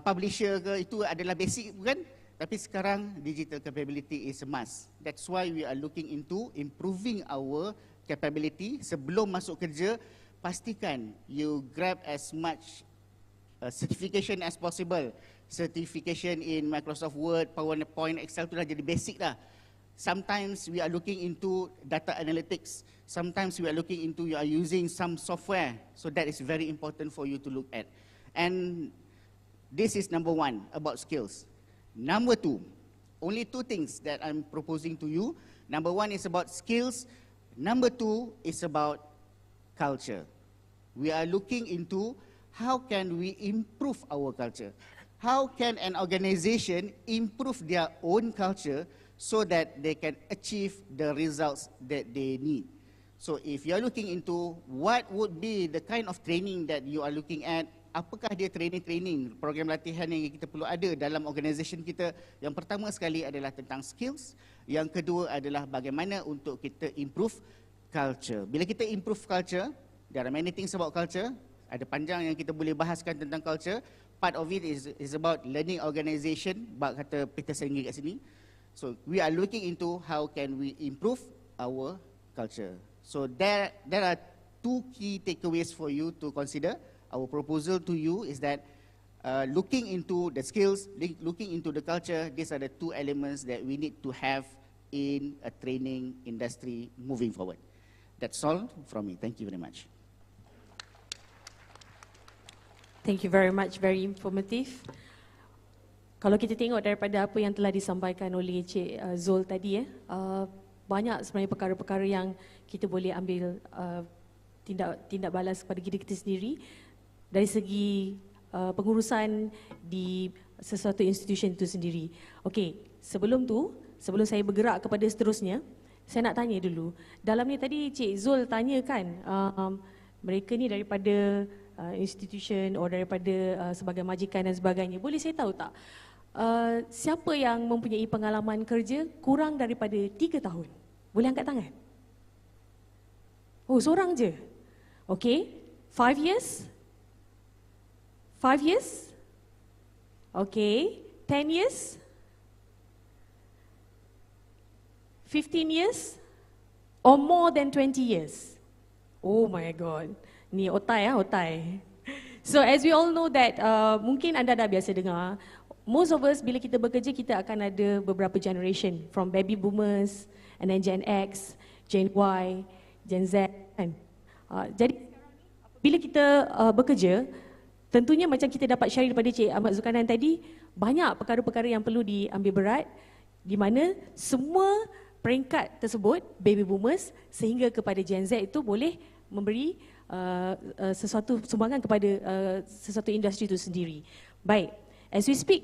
Speaker 4: publisher ke, itu adalah basic bukan? Tapi sekarang digital capability is a must. That's why we are looking into improving our capability. Sebelum masuk kerja, pastikan you grab as much certification as possible. Certification in Microsoft Word, PowerPoint, Excel tu dah jadi basic dah. Sometimes we are looking into data analytics. Sometimes we are looking into you are using some software. So that is very important for you to look at. And this is number one about skills. Number two, only two things that I'm proposing to you. Number one is about skills. Number two is about culture. We are looking into how can we improve our culture. How can an organization improve their own culture so that they can achieve the results that they need. So if you are looking into what would be the kind of training that you are looking at, apakah dia training, program latihan yang kita perlu ada dalam organisasi kita. Yang pertama sekali adalah tentang skills. Yang kedua adalah bagaimana untuk kita improve culture. Bila kita improve culture, there are many things about culture. Ada panjang yang kita boleh bahaskan tentang culture. Part of it is about learning organization, bak kata Peter Senge kat sini. So we are looking into how can we improve our culture. So there are two key takeaways for you to consider. Our proposal to you is that looking into the skills, looking into the culture, these are the two elements that we need to have in a training industry moving forward. That's all from me. Thank you very much.
Speaker 2: Thank you very much, very informative. Kalau kita tengok daripada apa yang telah disampaikan oleh Cik Zul tadi, banyak sebenarnya perkara-perkara yang kita boleh ambil tindak balas kepada diri kita sendiri dari segi pengurusan di sesuatu institusi itu sendiri. Okey, sebelum sebelum saya bergerak kepada seterusnya, saya nak tanya dulu. Dalam ni tadi Cik Zul tanya kan, mereka ni daripada institution atau daripada sebagai majikan dan sebagainya. Boleh saya tahu tak, siapa yang mempunyai pengalaman kerja kurang daripada 3 tahun? Boleh angkat tangan? Oh, seorang je. Okey, 5 years? 5 years? Okay. 10 years? 15 years? Or more than 20 years? Oh my God. Ni otai otai. So as we all know that, mungkin anda dah biasa dengar, most of us bila kita bekerja, kita akan ada beberapa generation. From baby boomers, and then Gen X, Gen Y, Gen Z. Kan? Jadi bila kita bekerja, tentunya macam kita dapat share daripada Cik Ahmad Zulkarnain tadi, banyak perkara-perkara yang perlu diambil berat, di mana semua peringkat tersebut, baby boomers sehingga kepada Gen Z itu boleh memberi sesuatu sumbangan kepada sesuatu industri itu sendiri. Baik, as we speak,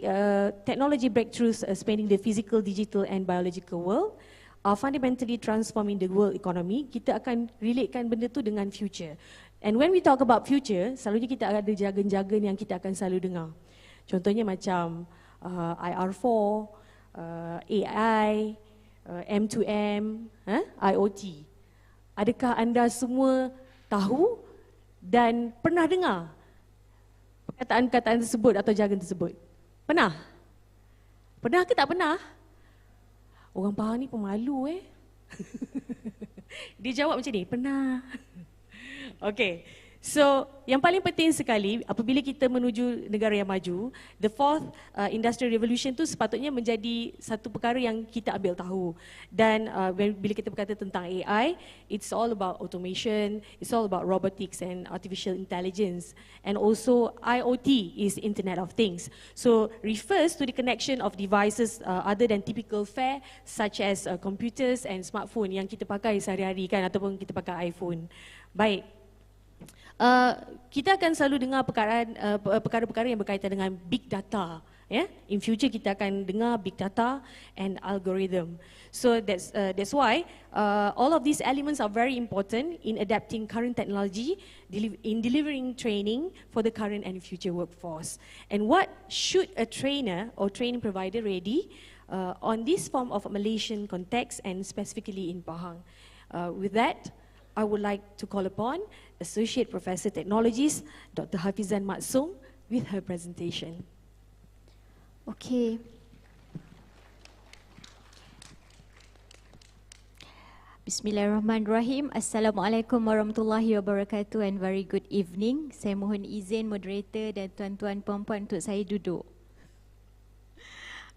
Speaker 2: technology breakthroughs spanning the physical, digital and biological world are fundamentally transforming the world economy. Kita akan relatekan benda tu dengan future. And when we talk about future, selalunya kita ada jargon-jargon yang kita akan selalu dengar. Contohnya macam IR4, AI, M2M, IoT. Adakah anda semua tahu dan pernah dengar perkataan-perkataan tersebut atau jargon tersebut? Pernah? Pernah ke tak pernah? Orang Pahang ni pemalu Dia jawab macam ni, pernah. Okay, so yang paling penting sekali apabila kita menuju negara yang maju, the fourth industrial revolution tu sepatutnya menjadi satu perkara yang kita ambil tahu. Dan bila kita berkata tentang AI, it's all about automation, it's all about robotics and artificial intelligence, and also IoT is Internet of Things. So refers to the connection of devices other than typical fare, such as computers and smartphone yang kita pakai sehari-hari kan, ataupun kita pakai iPhone. Baik. Kita akan selalu dengar perkara-perkara yang berkaitan dengan big data. In future kita akan dengar big data and algorithm. So that's why all of these elements are very important in adapting current technology, in delivering training for the current and future workforce. And what should a trainer or training provider ready on this form of Malaysian context and specifically in Pahang? With that, I would like to call upon Associate Professor Technologies, Dr. Hafizan Matsum, with her presentation.
Speaker 5: Okay. Bismillahirrahmanirrahim. Assalamualaikum warahmatullahi wabarakatuh and very good evening. Saya mohon izin moderator dan tuan-tuan puan-puan untuk saya duduk.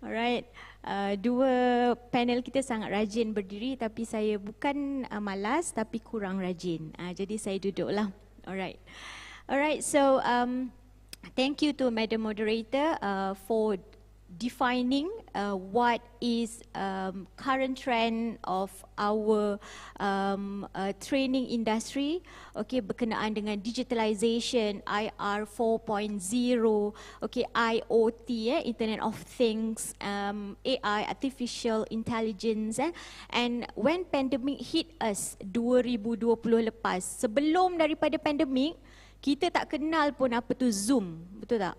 Speaker 5: Alright. Dua panel kita sangat rajin berdiri, tapi saya bukan malas tapi kurang rajin. Jadi saya duduklah. Alright. So thank you to Madam Moderator for defining what is current trend of our training industry, okay, berkenaan dengan digitalization, IR 4.0, okay, IoT, Internet of Things, AI, artificial intelligence, and when pandemic hit us 2020 lepas, sebelum daripada pandemik kita tak kenal pun apa tu Zoom, betul tak?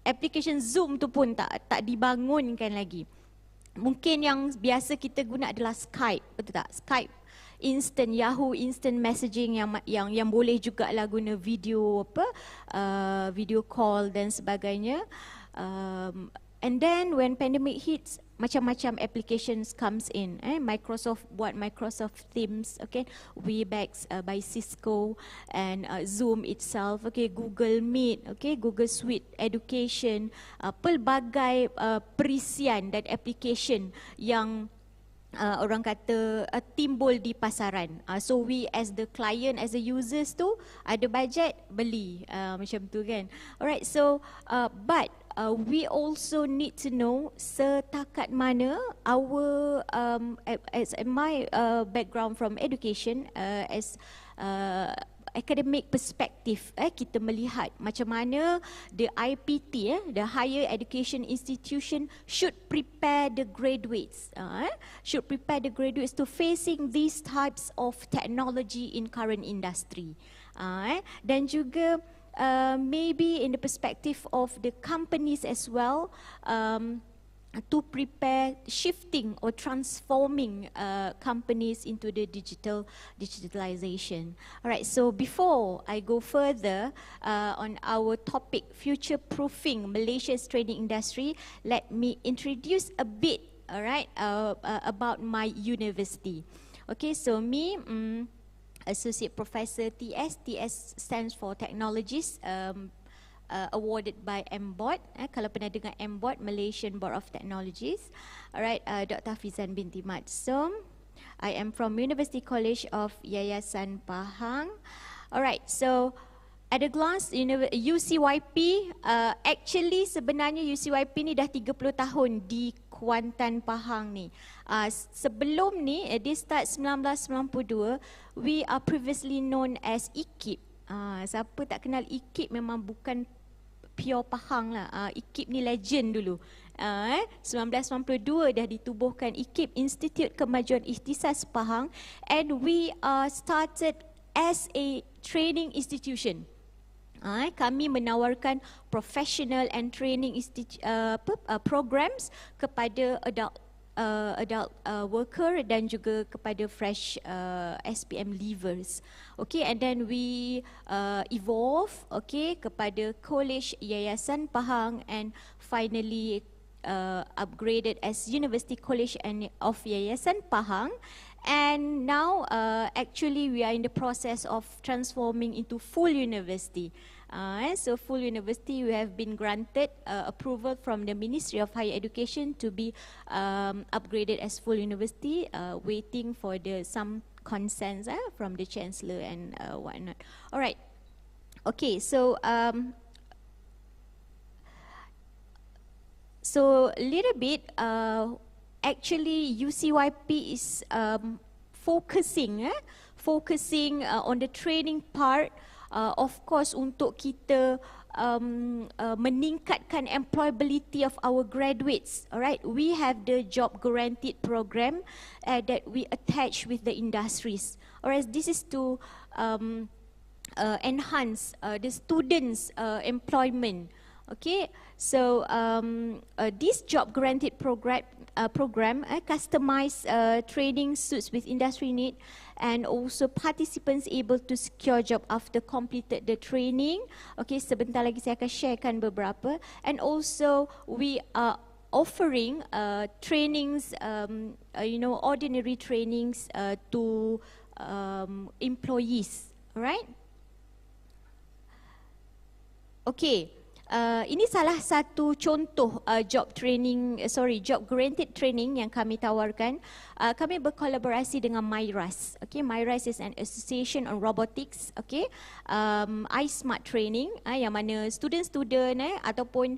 Speaker 5: Application Zoom tu pun tak dibangunkan lagi. Mungkin yang biasa kita guna adalah Skype, betul tak? Skype instant, Yahoo instant messaging yang boleh juga lah guna video video call dan sebagainya. And then when pandemic hits, macam-macam applications comes in. Microsoft buat Microsoft Teams, okay, Webex by Cisco, and Zoom itself, okay, Google Meet, okay, Google Suite Education, pelbagai perisian dan application yang orang kata timbul di pasaran. So we as the client, as the users tu ada budget beli macam tu kan. Alright, so but we also need to know setakat mana our as my background from education, as academic perspective, kita melihat macam mana the IPT, the higher education institution should prepare the graduates, to facing these types of technology in current industry, dan juga maybe in the perspective of the companies as well, to prepare shifting or transforming companies into the digitalization. Alright, so before I go further on our topic, future-proofing Malaysia's training industry, let me introduce a bit, alright, about my university. Okay, so me, Associate Professor TS. TS stands for Technologies, awarded by MBOT. Kalau pernah dengar MBOT, Malaysian Board of Technologies. Alright, Dr. Hafizan binti Matsum. I am from University College of Yayasan Pahang. Alright, so at a glance, UCYP, actually sebenarnya UCYP ni dah 30 tahun di Kuantan, Pahang ni. Sebelum ni, di start 1992, we are previously known as IKIP. Siapa tak kenal IKIP memang bukan pure Pahang lah. IKIP ni legend dulu. 1992 dah ditubuhkan IKIP, Institute Kemajuan Ikhtisas Pahang, and we are started as a training institution. Kami menawarkan professional and training programs kepada adult adult worker dan juga kepada fresh SPM leavers. Okay, and then we evolve, okay, kepada College Yayasan Pahang, and finally upgraded as University College of Yayasan Pahang. And now actually we are in the process of transforming into full university. So full university, we have been granted approval from the Ministry of Higher Education to be upgraded as full university, waiting for some consents from the Chancellor and whatnot. All right. Okay, so a little bit, actually UCYP is focusing on the training part. Of course, untuk kita meningkatkan employability of our graduates. Alright, we have the job guaranteed program that we attach with the industries. Alright, this is to enhance the students' employment. Okay, so this job guaranteed program customize training suits with industry need, and also participants able to secure job after completed the training. Okay, sebentar lagi saya akan sharekan beberapa. And also we are offering trainings, ordinary trainings to employees. Alright. Okay. Ini salah satu contoh job guaranteed training yang kami tawarkan. Kami berkolaborasi dengan MyRAS. Okay, MyRAS is an association on robotics. Okay, iSmart training, yang mana student ataupun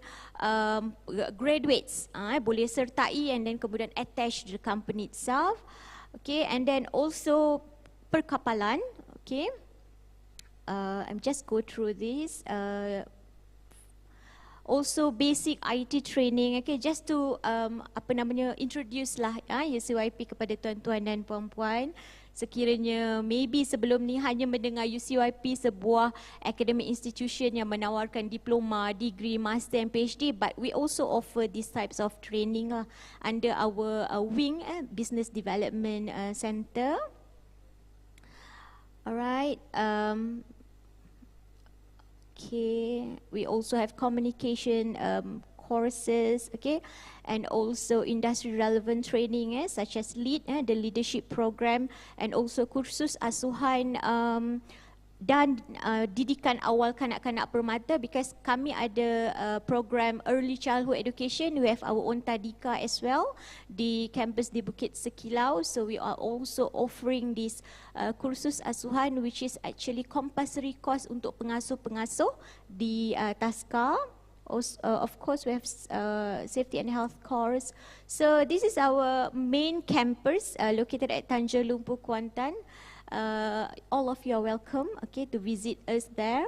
Speaker 5: graduates boleh sertai and then kemudian attach the company itself. Okay, and then also perkapalan. Okay, I'm just go through this. Also basic IT training, okay, just to introduce lah UCYP kepada tuan-tuan dan puan-puan. Sekiranya maybe sebelum ni hanya mendengar UCYP sebuah academic institution yang menawarkan diploma, degree, master and PhD, but we also offer these types of training lah under our wing business development center. Alright. Okay, we also have communication courses, okay, and also industry relevant training such as the leadership program, and also kursus asuhan dan didikan awal kanak-kanak permata, because kami ada program early childhood education. We have our own tadika as well di campus di Bukit Sekilau, so we are also offering this kursus asuhan, which is actually compulsory course untuk pengasuh-pengasuh di taska. Of course, we have safety and health course. So this is our main campus located at Tanjung Lumpur, Kuantan. All of you are welcome, okay, to visit us there.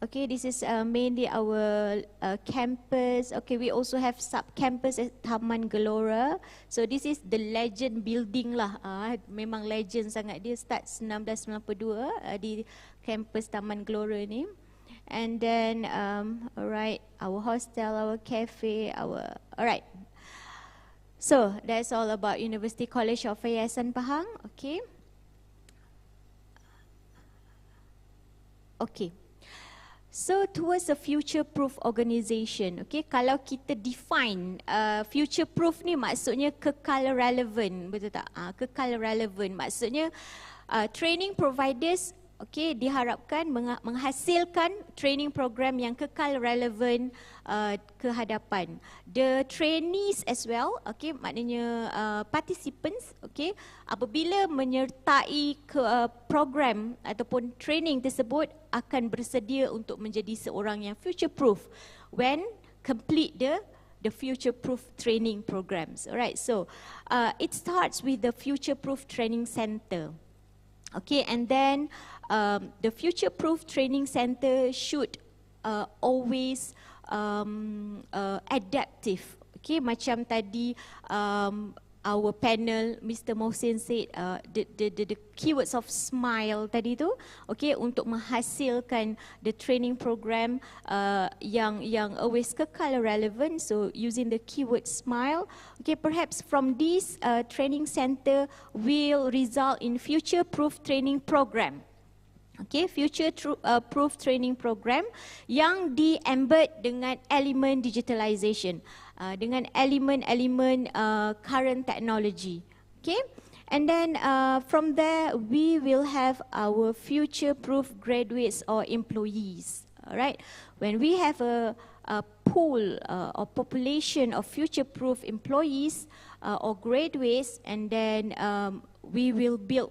Speaker 5: Okay, this is mainly our campus. Okay, we also have sub-campus at Taman Gelora. So this is the legend building lah. Memang legend sangat, dia start 1992 di campus Taman Gelora ni. And then, alright, our hostel, our cafe, alright. So that's all about University College of Yayasan Pahang. Okay. Okay. So towards a future-proof organisation, okay, kalau kita define future-proof ni maksudnya kekal relevan, betul tak? Kekal relevan maksudnya training providers, okay, diharapkan menghasilkan training program yang kekal relevan ke hadapan. The trainees as well, okay, maknanya participants, okay, apabila menyertai program ataupun training tersebut akan bersedia untuk menjadi seorang yang future proof when complete the future proof training programs. Alright, so it starts with the future proof training center. Okay, and then the Future Proof Training Center should always adaptive. Okay, macam tadi our panel, Mr. Mohsin said the keywords of smile tadi tu, okay, untuk menghasilkan the training program yang always kekal relevant. So using the keyword smile, okay, perhaps from this training center will result in future-proof training program. Okay, future-proof training program yang di-embed dengan elemen digitalization, dengan elemen-elemen current technology. Okay, and then from there we will have our future-proof graduates or employees. Alright, when we have a pool or population of future-proof employees or graduates, and then we will build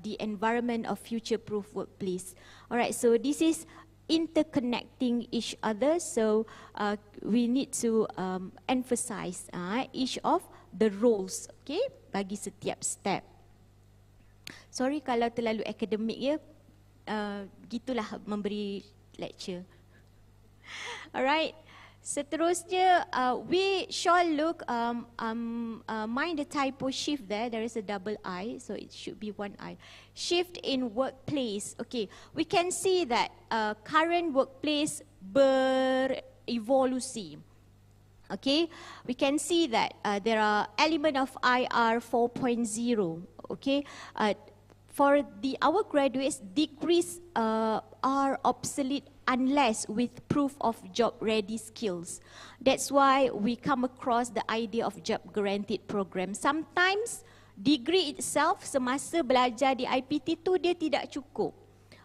Speaker 5: the environment of future-proof workplace. Alright, so this is interconnecting each other, so we need to emphasize each of the roles, okay, bagi setiap step. Sorry kalau terlalu akademik ya, gitulah memberi lecture. Alright, seterusnya we shall look, mind the typo shift there is a double I, so it should be one I. Shift in workplace, okay, we can see that current workplace berevolusi. Okay, we can see that there are element of IR 4.0, okay. For our graduates, degrees are obsolete unless with proof of job ready skills. That's why we come across the idea of job guaranteed program. Sometimes degree itself semasa belajar di IPT tu dia tidak cukup.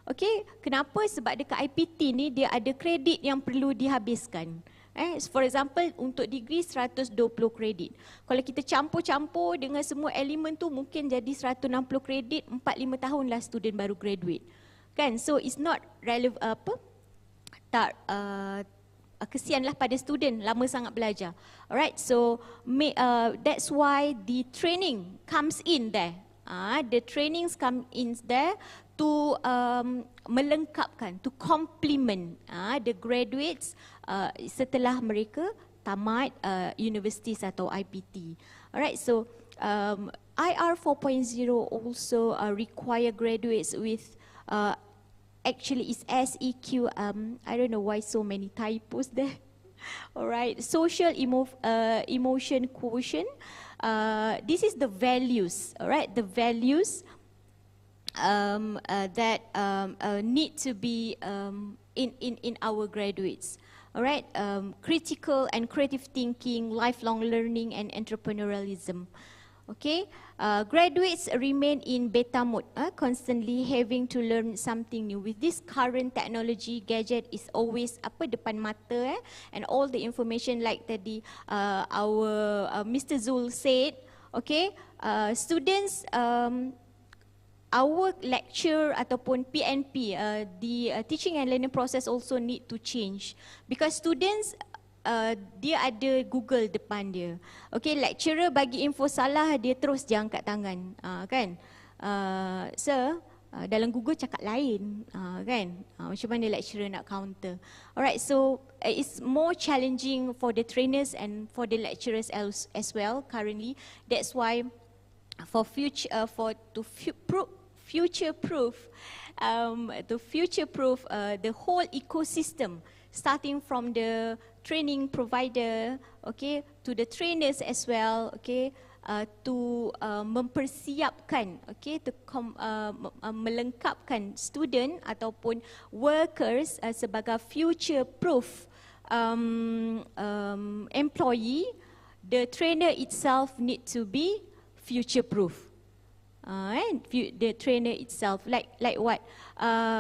Speaker 5: Okay, kenapa? Sebab dekat IPT ni dia ada kredit yang perlu dihabiskan. For example, untuk degree 120 kredit. Kalau kita campur-campur dengan semua elemen tu mungkin jadi 160 kredit, 4-5 tahun lah student baru graduate. Kan? So it's not relevant, kesianlah pada student, lama sangat belajar. Alright, so that's why the training comes in there. The trainings come in there to melengkapkan, to complement the graduates setelah mereka tamat universities atau IPT. Alright, so IR 4.0 also require graduates with actually is SEQ, I don't know why so many typos there. Alright, social emotion quotient. This is the values, alright, the values that need to be in our graduates. Alright, critical and creative thinking, lifelong learning and entrepreneurialism. Okay, graduates remain in beta mode, constantly having to learn something new. With this current technology, gadget is always depan mata, and all the information like tadi our Mr. Zul said. Okay, students, our lecture ataupun PNP, the teaching and learning process also need to change because students dia ada Google depan dia. Okay, lecturer bagi info salah dia terus je angkat tangan, kan? Sir, dalam Google cakap lain, kan? Macam mana lecturer nak counter? Alright, so it's more challenging for the trainers and for the lecturers as well currently. That's why for future-proof the whole ecosystem, starting from the training provider, okay, to the trainers as well, okay, to mempersiapkan, okay, to melengkapkan student ataupun workers sebagai future-proof employee. The trainer itself need to be future-proof. And the trainer itself, like what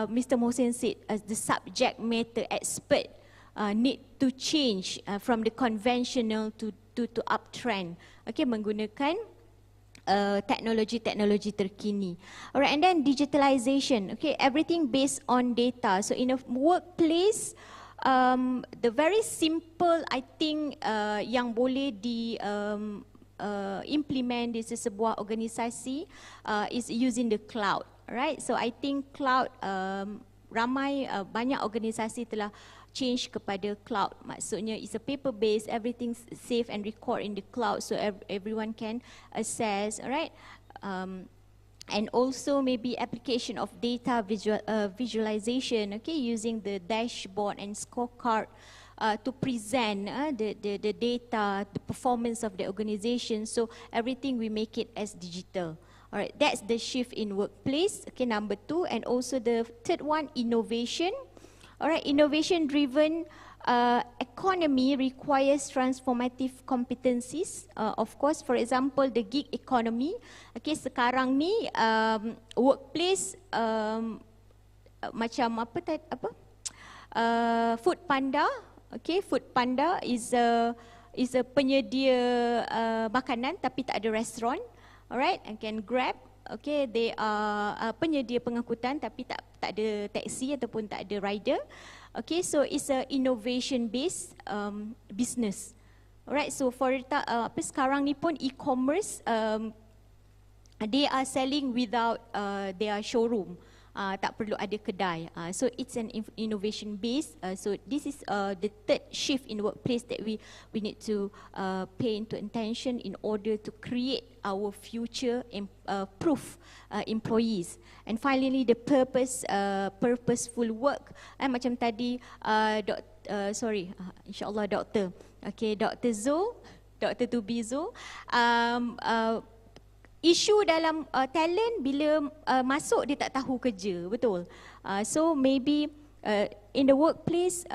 Speaker 5: Mr. Mohsin said, as the subject matter expert need to change from the conventional to uptrend. Okay, menggunakan teknologi terkini. Alright, and then digitalization. Okay, everything based on data. So in a workplace, the very simple, I think, yang boleh implement di sebuah organisasi is using the cloud, right? So I think cloud, ramai banyak organisasi telah change kepada cloud. Maksudnya it's a paper based, everything safe and record in the cloud, so everyone can access, alright. And also maybe application of data visualization, okay, using the dashboard and scorecard to present the data, the performance of the organization. So everything we make it as digital. All right, that's the shift in workplace. Okay, number 2, and also the third one, innovation. All right, innovation-driven economy requires transformative competencies. Of course, for example, the gig economy. Okay, sekarang ni workplace macam Food Panda. Okay, Food Panda is a penyedia makanan tapi tak ada restoran. Alright, and can Grab. Okay, they are penyedia pengangkutan tapi tak ada taxi ataupun tak ada rider. Okay, so it's a innovation based business. Alright, so for sekarang ni pun e-commerce, they are selling without their showroom. Tak perlu ada kedai. So it's an innovation based. So this is the third shift in workplace that we need to pay into attention in order to create our future proof employees. And finally, the purposeful work. Macam tadi, insyaAllah Dr. Okay, Dr. Zul, Dr. Tubizo, isu dalam talent bila masuk dia tak tahu kerja, betul. So maybe in the workplace,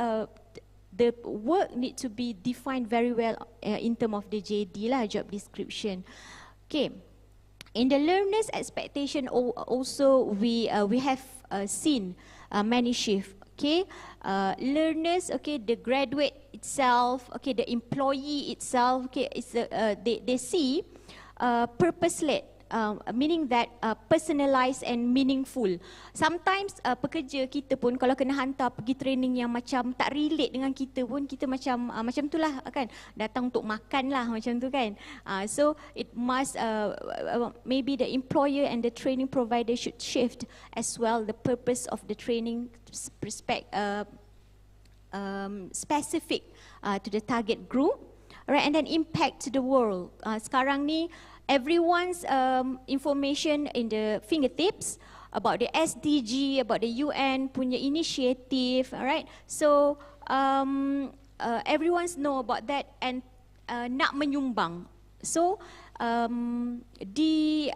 Speaker 5: the work need to be defined very well in term of the JD lah, job description. Okay, in the learners' expectation also we have seen many shift. Okay, learners, okay, the graduate itself, okay, the employee itself, okay, it's they see purpose-led, meaning that personalized and meaningful. Sometimes pekerja kita pun kalau kena hantar pergi training yang macam tak relate dengan kita pun, kita macam tu lah kan, datang untuk makan lah macam tu kan. So it must maybe the employer and the training provider should shift as well the purpose of the training specific to the target group. Right, and then impact to the world. Sekarang ni everyone's information in the fingertips about the SDG, about the UN punya initiative. Alright, so everyone's know about that and nak menyumbang. So di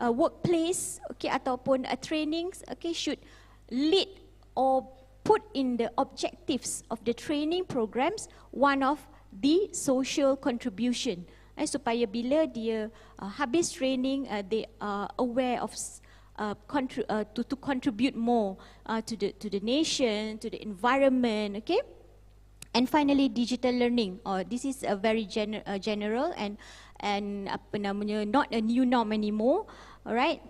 Speaker 5: workplace, okay, ataupun trainings, okay, should lead or put in the objectives of the training programs one of the social contribution, supaya bila dia habis training, they are aware of to contribute more to the nation, to the environment. Okay, and finally digital learning. This is a very general and apa namanya, not a new norm anymore. Alright.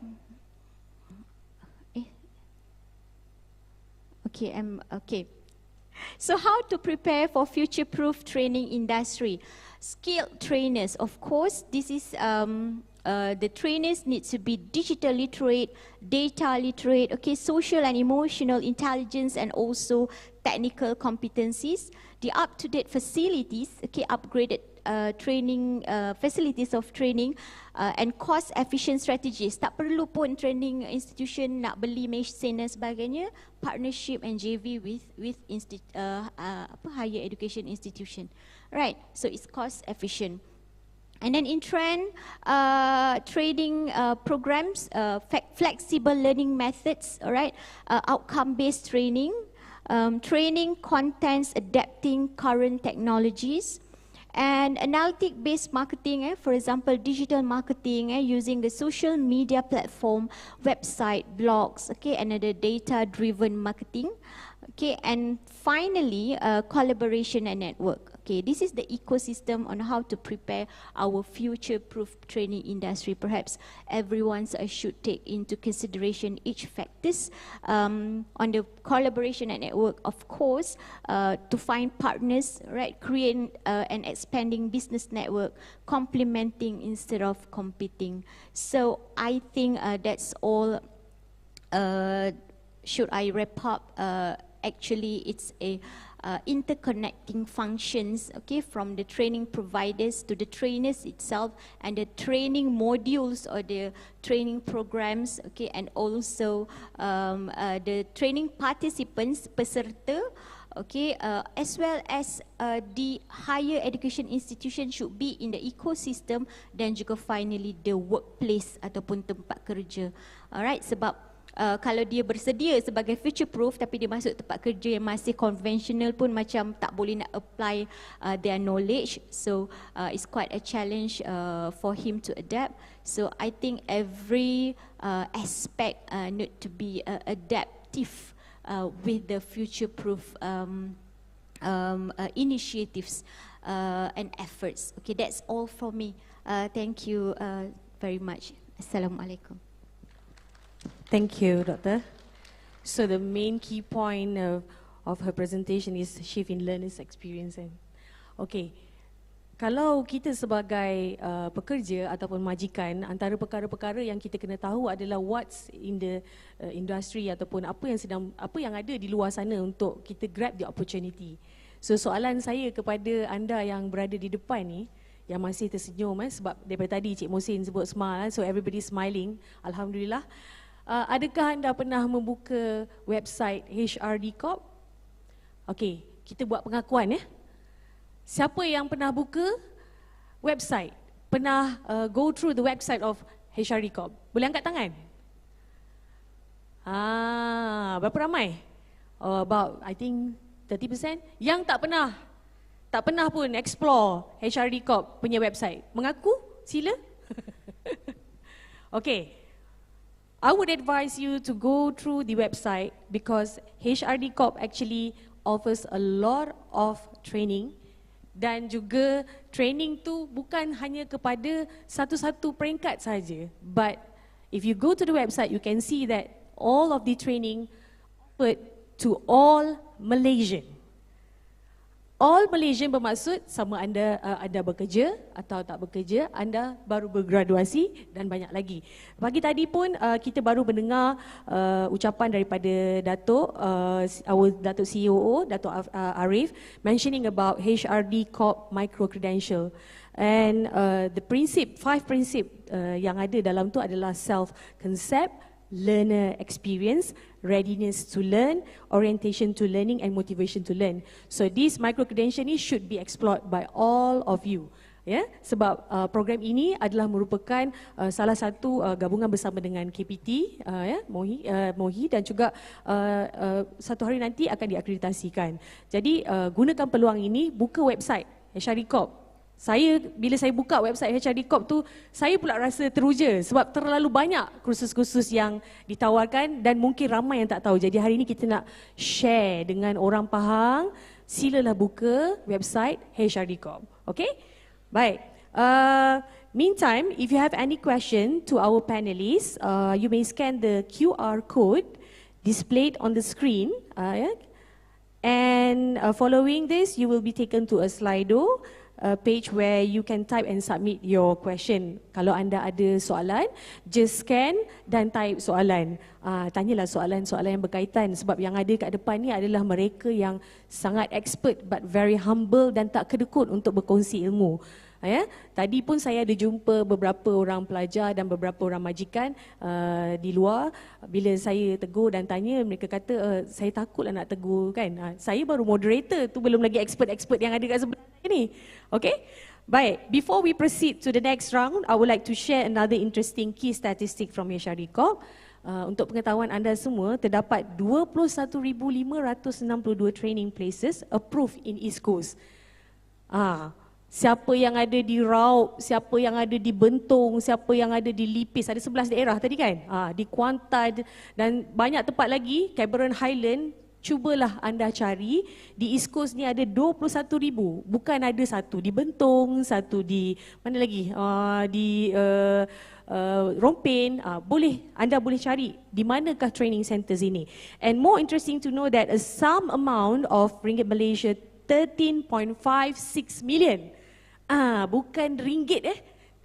Speaker 5: Okay. So how to prepare for future-proof training industry? Skilled trainers, of course, this is the trainers need to be digital literate, data literate, okay, social and emotional intelligence, and also technical competencies. The up-to-date facilities, okay, upgraded training facilities of training and cost-efficient strategies. Tak perlu pun training institution nak beli mesin dan sebagainya. Partnership and JV with higher education institution. Right, so it's cost-efficient. And then in trend, training programs, flexible learning methods, all right, outcome-based training, training contents adapting current technologies, and analytic-based marketing, for example, digital marketing, using the social media platform, website, blogs, okay, and the data-driven marketing, okay, and finally, collaboration and network. Okay, this is the ecosystem on how to prepare our future-proof training industry. Perhaps everyone should take into consideration each factors. On the collaboration and network, of course, to find partners, right? Create an expanding business network, complementing instead of competing. So I think that's all. Should I wrap up? Actually, it's a interconnecting functions, okay, from the training providers to the trainers itself, and the training modules or the training programs, okay, and also the training participants, peserta, okay, as well as the higher education institution should be in the ecosystem, dan juga finally the workplace ataupun tempat kerja. Alright, sebab kalau dia bersedia sebagai future proof tapi dia masuk tempat kerja yang masih konvensional pun macam tak boleh nak apply their knowledge, so it's quite a challenge for him to adapt. So I think every aspect need to be adaptive with the future-proof initiatives and efforts. Okay, that's all from me. Thank you very much. Assalamualaikum.
Speaker 2: Thank you, Doctor. So the main key point of her presentation is shift in learners' experience. Okay, kalau kita sebagai pekerja ataupun majikan, antara perkara-perkara yang kita kena tahu adalah what's in the industry ataupun apa yang ada di luar sana untuk kita grab the opportunity. So soalan saya kepada anda yang berada di depan ni, yang masih tersenyum sebab daripada tadi Cik Mohsin sebut smile, so everybody smiling, alhamdulillah. Adakah anda pernah membuka website HRD Corp? Okey, kita buat pengakuan ya. Siapa yang pernah buka website? Pernah go through the website of HRD Corp? Boleh angkat tangan? Berapa ramai? About I think 30%. Yang tak pernah pun explore HRD Corp punya website. Mengaku? Sila. Okay. I would advise you to go through the website because HRD Corp actually offers a lot of training, dan juga training tu bukan hanya kepada satu-satu peringkat saja, but if you go to the website you can see that all of the training offered to all Malaysian. All Malaysian bermaksud sama anda bekerja atau tak bekerja, anda baru bergraduasi dan banyak lagi. Pagi tadi pun kita baru mendengar ucapan daripada Datuk, our Datuk CEO, Datuk Arif, mentioning about HRD Corp micro credential. And the five prinsip yang ada dalam tu adalah self-concept, learner experience, readiness to learn, orientation to learning, and motivation to learn. So this micro-credential ni should be explored by all of you. Ya, sebab program ini adalah merupakan salah satu gabungan bersama dengan KPT, MOHI, dan juga satu hari nanti akan diakreditasikan. Jadi gunakan peluang ini, buka website HRD Corp. Bila saya buka website HRD Corp tu, saya pula rasa teruja sebab terlalu banyak kursus-kursus yang ditawarkan dan mungkin ramai yang tak tahu. Jadi hari ini kita nak share dengan orang Pahang, silalah buka website HRD Corp. Okay? Baik. Meantime, if you have any question to our panelists, you may scan the QR code displayed on the screen. And following this, you will be taken to a Slido page where you can type and submit your question. Kalau anda ada soalan, just scan dan type soalan. Tanyalah soalan-soalan yang berkaitan sebab yang ada kat depan ni adalah mereka yang sangat expert but very humble dan tak kedekut untuk berkongsi ilmu. Tadi pun saya ada jumpa beberapa orang pelajar dan beberapa orang majikan di luar. Bila saya tegur dan tanya, mereka kata saya takutlah nak tegur kan. Saya baru moderator tu, belum lagi expert-expert yang ada kat sebelah ni. Okay? Baik, before we proceed to the next round, I would like to share another interesting key statistic from HRD Corp. Untuk pengetahuan anda semua, terdapat 21,562 training places approved in East Coast. Siapa yang ada di Raub, siapa yang ada di Bentong, siapa yang ada di Lipis, ada 11 daerah tadi kan? Di Kuantan dan banyak tempat lagi, Cameron Highland, cubalah anda cari. Di East Coast ni ada 21,000, bukan ada satu di Bentong, satu di mana lagi? Di Rompin, anda boleh cari di manakah training centers ini. And more interesting to know that a sum amount of ringgit Malaysia 13.56 million. Bukan ringgit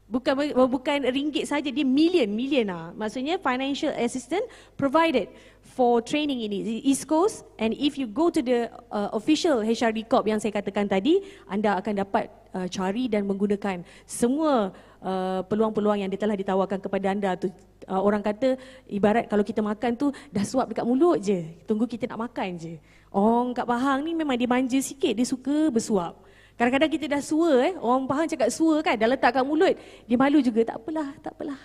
Speaker 2: Bukan ringgit saja, dia million lah. Maksudnya financial assistance provided for training ini di East Coast, and if you go to the official HRD Corp yang saya katakan tadi, anda akan dapat cari dan menggunakan semua peluang-peluang yang dia telah ditawarkan kepada anda tu. Orang kata ibarat kalau kita makan tu dah suap dekat mulut je, tunggu kita nak makan je. Orang kat Pahang ni memang dia manja sikit, dia suka bersuap. Kadang-kadang kita dah sua, orang Pahang cakap sua kan, dah letak kat mulut, dia malu juga, tak apalah.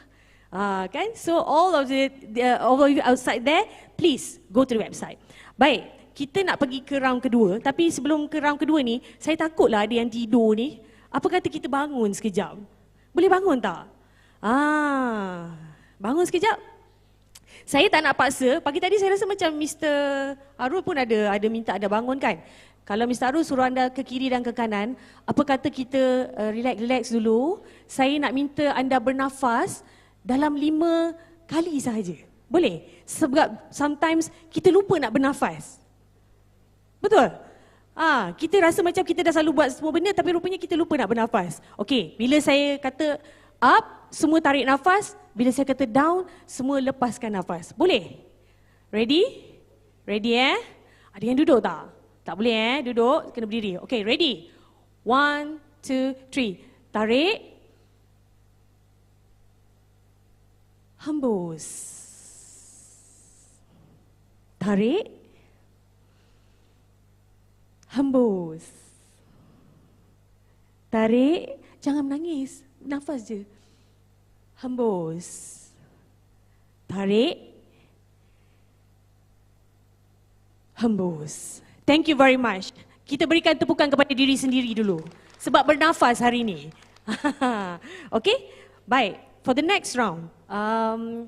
Speaker 2: Kan? So all of you outside there, please go to the website. Baik, kita nak pergi ke round kedua, tapi sebelum ke round kedua ni, saya takutlah ada yang tidur ni. Apa kata kita bangun sekejap? Boleh bangun tak? Bangun sekejap. Saya tak nak paksa, pagi tadi saya rasa macam Mr. Arul pun ada minta anda bangun kan? Kalau Mr. Arul suruh anda ke kiri dan ke kanan, apa kata kita relax dulu. Saya nak minta anda bernafas dalam 5 kali sahaja. Boleh? Sebab sometimes kita lupa nak bernafas. Betul? Kita rasa macam kita dah selalu buat semua benda tapi rupanya kita lupa nak bernafas. Okey, bila saya kata up, semua tarik nafas. Bila saya kata down, semua lepaskan nafas. Boleh? Ready? Ready Ada yang duduk tak? Tak boleh duduk, kena berdiri. Okay, ready? 1, 2, 3. Tarik. Hembus. Tarik. Hembus. Tarik. Jangan menangis, nafas je. Hembus. Tarik. Hembus. Thank you very much. Kita berikan tepukan kepada diri sendiri dulu. Sebab bernafas hari ini. Okay? Baik. For the next round.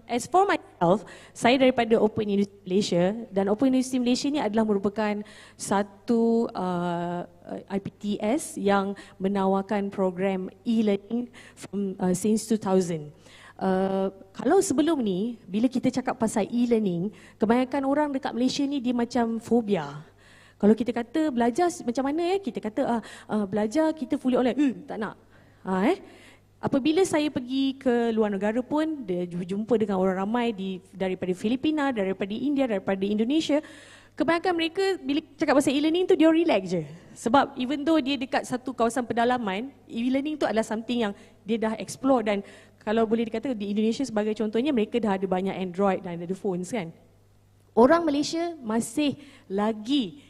Speaker 2: As for myself, saya daripada Open University Malaysia. Dan Open University Malaysia ni adalah merupakan satu IPTS yang menawarkan program e-learning from since 2000. Kalau sebelum ni, bila kita cakap pasal e-learning, kebanyakan orang dekat Malaysia ni dia macam fobia. Kalau kita kata belajar macam mana kita kata belajar kita fully online, tak nak. Apabila saya pergi ke luar negara pun, jumpa dengan orang ramai daripada Filipina, daripada India, daripada Indonesia, kebanyakan mereka bila cakap pasal e-learning tu dia relax je. Sebab even though dia dekat satu kawasan pedalaman, e-learning tu adalah something yang dia dah explore, dan kalau boleh dikata di Indonesia sebagai contohnya, mereka dah ada banyak Android dan ada phones kan. Orang Malaysia masih lagi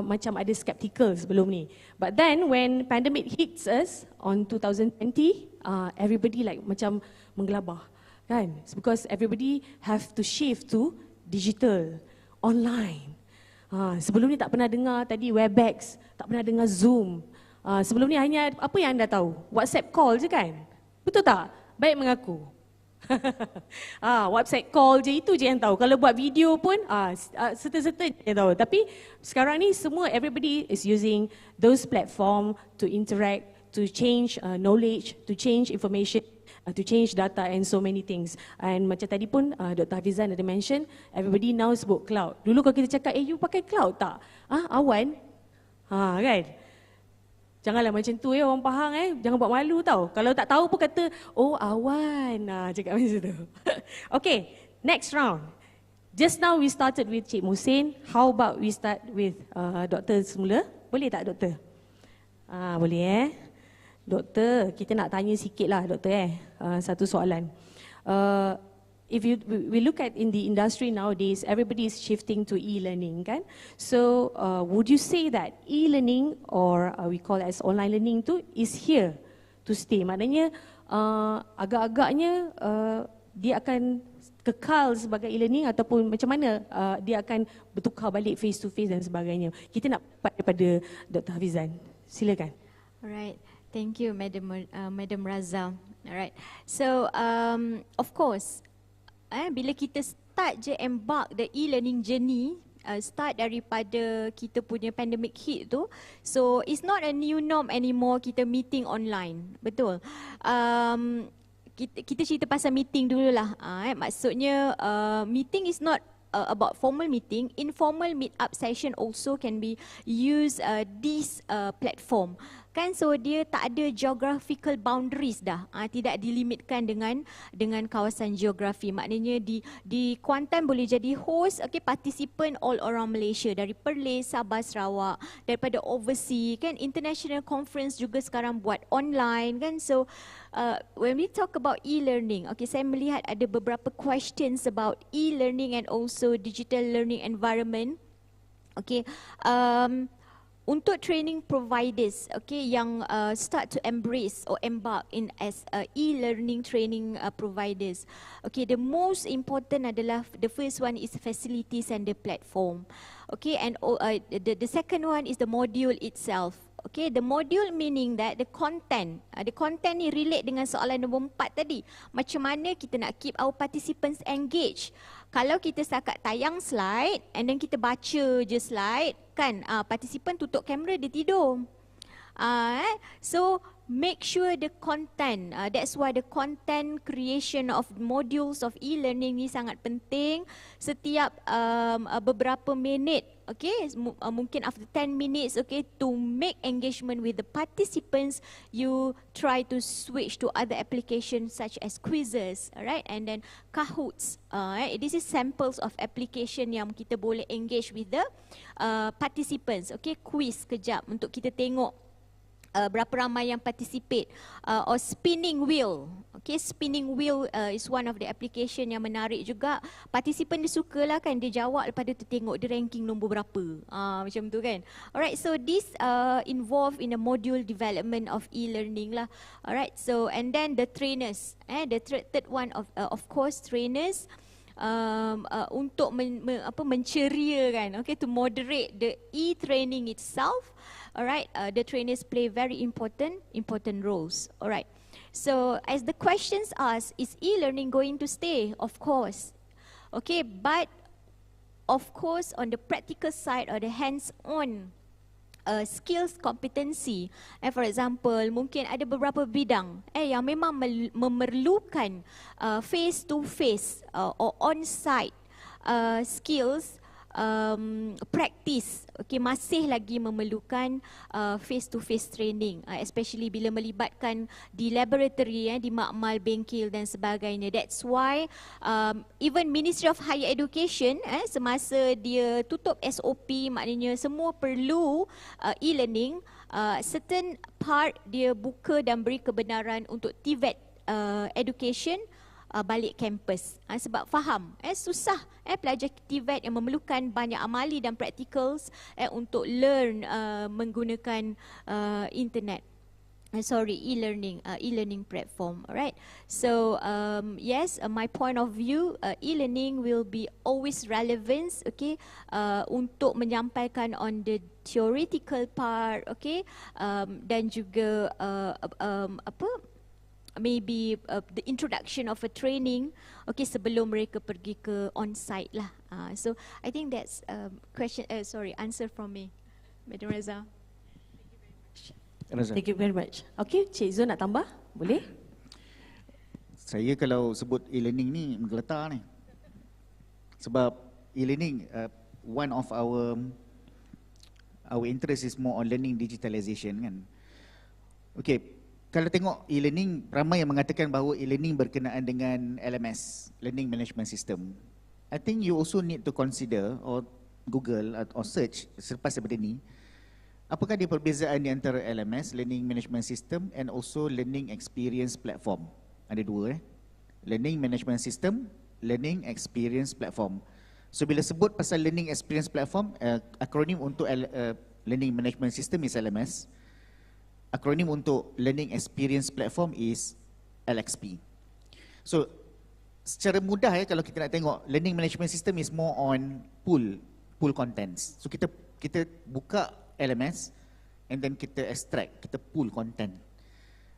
Speaker 2: macam ada skeptical sebelum ni. But then when pandemic hits us on 2020, everybody like macam menggelabah kan? It's because everybody have to shift to digital, online. Sebelum ni tak pernah dengar tadi Webex, tak pernah dengar Zoom. Sebelum ni hanya apa yang anda tahu? WhatsApp call je kan? Betul tak? Baik mengaku. WhatsApp call je, itu je yang tahu. Kalau buat video pun serta-serta je yang tahu. Tapi sekarang ni semua everybody is using those platform to interact, to change knowledge, to change information, to change data and so many things. And macam tadi pun Dr. Hafizan ada mention, everybody now sebut cloud. Dulu kalau kita cakap, you pakai cloud tak? Awan? Kan? Janganlah macam tu orang Pahang jangan buat malu tau. Kalau tak tahu pun kata, oh awan. Cakap macam tu. Okay, next round. Just now we started with Cik Muhsin. How about we start with doktor semula? Boleh tak doktor? Boleh Doktor, kita nak tanya sikit lah doktor satu soalan. If we look at in the industry nowadays, everybody is shifting to e-learning kan? So would you say that e-learning or we call it as online learning tu is here to stay? Maknanya agak-agaknya dia akan kekal sebagai e-learning ataupun macam mana dia akan bertukar balik face to face dan sebagainya. Kita nak dapat daripada Dr. Hafizan. Silakan.
Speaker 5: Alright. Thank you Madam Raza. Alright. So of course bila kita start je embark the e-learning journey, start daripada kita punya pandemic hit tu, so it's not a new norm anymore kita meeting online, betul. Kita cerita pasal meeting dululah. Maksudnya meeting is not about formal meeting, informal meet up session also can be used this platform. kan, so dia tak ada geographical boundaries dah, tidak dilimitkan dengan kawasan geografi. Maknanya di Kuantan boleh jadi host, okay, participant all around Malaysia, dari Perlis, Sabah, Sarawak, daripada overseas kan. International conference juga sekarang buat online kan. So when we talk about e-learning, okay, saya melihat ada beberapa questions about e-learning and also digital learning environment. Okay, untuk training providers, okay, yang start to embrace or embark in as e-learning training providers, okay, the most important adalah, the first one is facilities and the platform, okay, and the second one is the module itself. Okay, the module meaning that the content ni relate dengan soalan nombor 4 tadi. Macam mana kita nak keep our participants engaged. Kalau kita setakat tayang slide and then kita baca je slide kan, participant tutup kamera dia tidur. So make sure the content, that's why the content creation of modules of e-learning ni sangat penting. Setiap beberapa minit, okay, mungkin after 10 minutes, okay, to make engagement with the participants, you try to switch to other applications such as quizzes, alright, and then Kahoots. This is samples of application yang kita boleh engage with the participants. Okay, quiz kejap untuk kita tengok berapa ramai yang participate, or spinning wheel. Okay, spinning wheel is one of the application yang menarik juga. Participant dia suka lah kan, dia jawab lepas tu tengok dia ranking nombor berapa, macam tu kan. Alright, so this involved in a module development of e-learning lah. Alright, so and then the trainers, the third one of course trainers. Untuk menceriakan, okay, to moderate the e-training itself. Alright, the trainers play very important roles. Alright, so as the questions ask, is e-learning going to stay? Of course, okay, but of course on the practical side or the hands-on skills competency, for example, mungkin ada beberapa bidang yang memang memerlukan face to face or on-site skills, practice, okay, masih lagi memerlukan face to face training, especially bila melibatkan di laboratory, di makmal, bengkel dan sebagainya. That's why even Ministry of Higher Education semasa dia tutup SOP, maknanya semua perlu e-learning, certain part dia buka dan beri kebenaran untuk TVET education balik kampus, sebab faham susah pelajar TVET yang memerlukan banyak amali dan practicals untuk learn menggunakan internet, e-learning platform. Alright, so yes, my point of view, e-learning will be always relevant, okay, untuk menyampaikan on the theoretical part, okay, dan juga maybe the introduction of a training, okay, sebelum mereka pergi ke on-site lah. So I think that's answer from me, Madam Reza.
Speaker 2: Thank you very much. Okay, Cik Zul nak tambah? Boleh?
Speaker 4: Saya kalau sebut e-learning ni menggeletar ni. Sebab e-learning, one of our interest is more on learning digitalization kan. Okay, kalau tengok e-learning, ramai yang mengatakan bahawa e-learning berkenaan dengan LMS, Learning Management System. I think you also need to consider or Google or search selepas daripada ni, apakah dia perbezaan di antara LMS, Learning Management System, and also Learning Experience Platform. Ada dua Learning Management System, Learning Experience Platform. So bila sebut pasal Learning Experience Platform, akronim untuk Learning Management System is LMS. Akronim untuk Learning Experience Platform is LXP. So, secara mudah kalau kita nak tengok, Learning Management System is more on pool contents. So, kita buka LMS and then kita extract, kita pull content.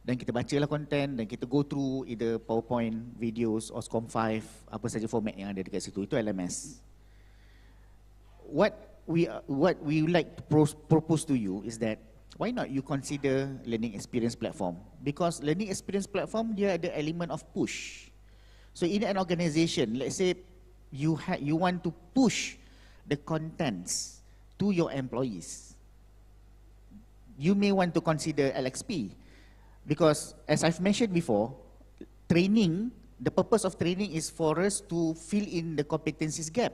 Speaker 4: Dan kita bacalah content dan kita go through either PowerPoint, videos, or SCOM5, apa saja format yang ada dekat situ. Itu LMS. What we would like to propose to you is that why not you consider Learning Experience Platform? Because Learning Experience Platform dia ada element of push. So in an organization, let's say you want to push the contents to your employees. you may want to consider LXP. Because as I've mentioned before, training, the purpose of training is for us to fill in the competencies gap.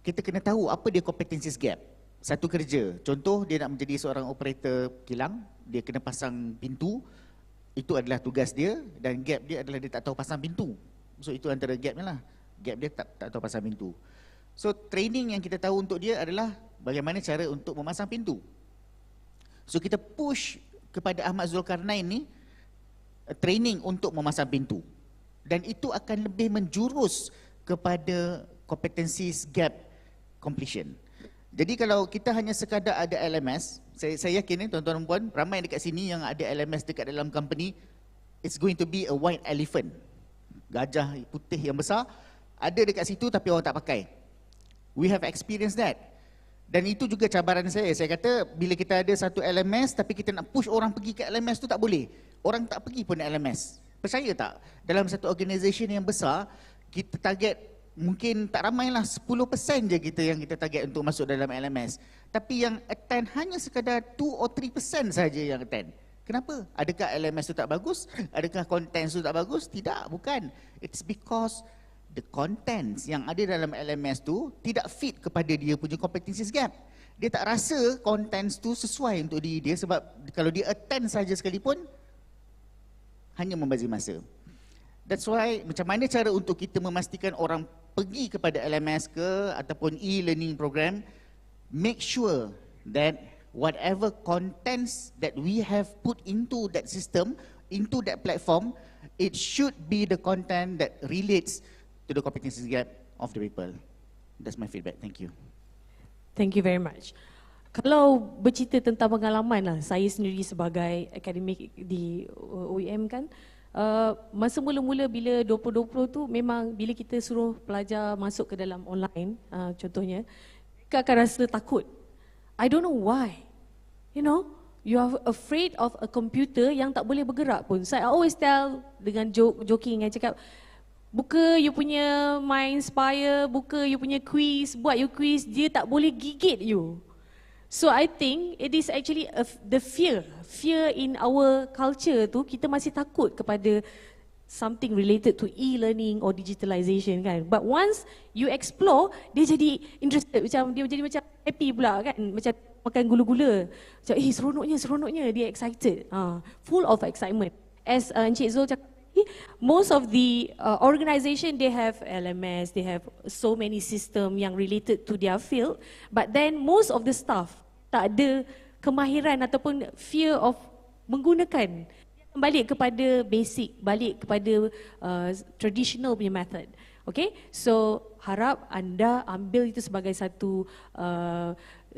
Speaker 4: Kita kena tahu apa dia competencies gap. Satu kerja, contoh dia nak menjadi seorang operator kilang, dia kena pasang pintu, itu adalah tugas dia, dan gap dia adalah dia tak tahu pasang pintu. So itu antara gapnya lah, gap dia tak tahu pasang pintu. So training yang kita tahu untuk dia adalah bagaimana cara untuk memasang pintu. So kita push kepada Ahmad Zulkarnain ni training untuk memasang pintu. Dan itu akan lebih menjurus kepada competencies gap completion. Jadi kalau kita hanya sekadar ada LMS, saya yakin tuan-tuan dan puan, ramai dekat sini yang ada LMS dekat dalam company, it's going to be a white elephant. Gajah putih yang besar, ada dekat situ tapi orang tak pakai. We have experienced that. Dan itu juga cabaran saya. Saya kata bila kita ada satu LMS tapi kita nak push orang pergi ke LMS tu tak boleh. Orang tak pergi pun LMS. Percaya tak? Dalam satu organisation yang besar, kita target mungkin tak ramai lah, 10% je yang kita target untuk masuk dalam LMS. Tapi yang attend hanya sekadar 2 or 3% saja yang attend. Kenapa? Adakah LMS tu tak bagus? Adakah content tu tak bagus? Tidak, bukan. It's because the contents yang ada dalam LMS tu tidak fit kepada dia punya competencies gap. Dia tak rasa contents tu sesuai untuk diri dia, sebab kalau dia attend saja sekalipun, hanya membazir masa. That's why macam mana cara untuk kita memastikan orang pergi kepada LMS ke ataupun e-learning program, make sure that whatever contents that we have put into that system, into that platform, it should be the content that relates to the competencies gap of the people. That's my feedback. Thank you.
Speaker 2: Thank you very much. Kalau bercerita tentang pengalaman lah, saya sendiri sebagai akademik di OEM kan, masa mula-mula bila 2020 tu memang bila kita suruh pelajar masuk ke dalam online, contohnya, mereka akan rasa takut. I don't know why. You know, you are afraid of a computer yang tak boleh bergerak pun. So I always tell dengan joking, I cakap, buka you punya MyInspire, buka you punya quiz, buat you quiz, dia tak boleh gigit you. So I think it is actually the fear in our culture tu, kita masih takut kepada something related to e-learning or digitalization kan. But once you explore, dia jadi interested, macam dia jadi macam happy pula kan, macam makan gula-gula. Macam seronoknya, dia excited. Full of excitement. As Encik Zul cakap, most of the organization, they have LMS, they have so many system yang related to their field, but then most of the staff tak ada kemahiran ataupun fear of menggunakan. Balik kepada basic, balik kepada traditional punya method. Okay, so harap anda ambil itu sebagai satu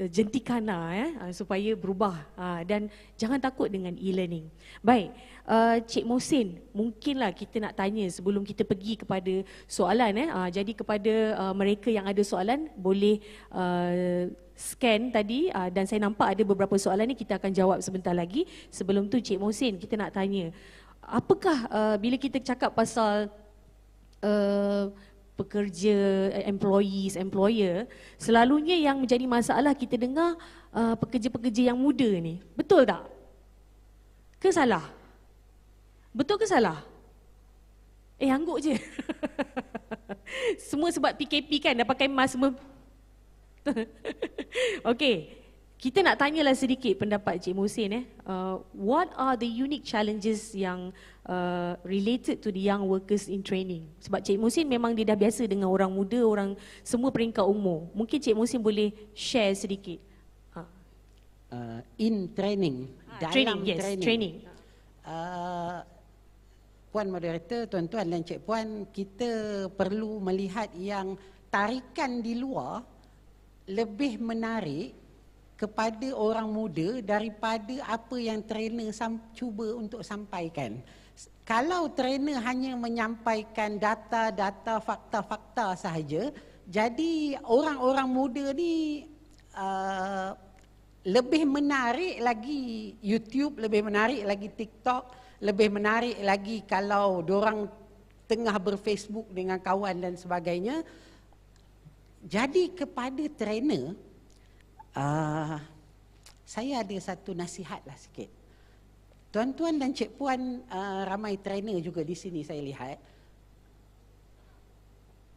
Speaker 2: jentikana supaya berubah dan jangan takut dengan e-learning. Baik, Cik Mohsin, mungkinlah kita nak tanya sebelum kita pergi kepada soalan. Jadi kepada mereka yang ada soalan boleh scan tadi dan saya nampak ada beberapa soalan ni kita akan jawab sebentar lagi. Sebelum tu Cik Mohsin, kita nak tanya, apakah bila kita cakap pasal pekerja, employer, selalunya yang menjadi masalah kita dengar pekerja-pekerja yang muda ni. Betul tak? Ke salah? Betul ke salah? Angguk je. Semua sebab PKP kan, dah pakai mask semua. Okey, kita nak tanyalah sedikit pendapat Cik Mohsin. What are the unique challenges yang related to the young workers in training? Sebab Cik Mohsin memang dia dah biasa dengan orang muda, orang semua peringkat umur. Mungkin Cik Mohsin boleh share sedikit.
Speaker 3: In training, dalam training. Puan moderator, tuan-tuan dan cik puan, kita perlu melihat yang tarikan di luar lebih menarik kepada orang muda daripada apa yang trainer cuba untuk sampaikan. Kalau trainer hanya menyampaikan data-data, fakta-fakta sahaja, jadi orang-orang muda ni lebih menarik lagi YouTube, lebih menarik lagi TikTok, lebih menarik lagi kalau dorang tengah berFacebook dengan kawan dan sebagainya. Jadi kepada trainer, saya ada satu nasihat lah sikit. Tuan-tuan dan cik puan, ramai trainer juga di sini saya lihat.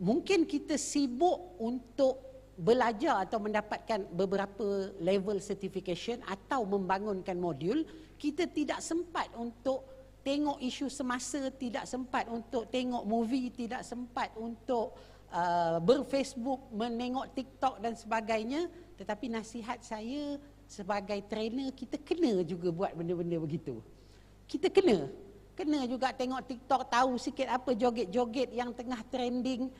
Speaker 3: Mungkin kita sibuk untuk belajar atau mendapatkan beberapa level certification atau membangunkan modul, kita tidak sempat untuk tengok isu semasa, tidak sempat untuk tengok movie, tidak sempat untuk berfacebook, menengok TikTok dan sebagainya. Tetapi nasihat saya sebagai trainer, kita kena juga buat benda-benda begitu. Kita kena juga tengok TikTok, tahu sikit apa joget-joget yang tengah trending,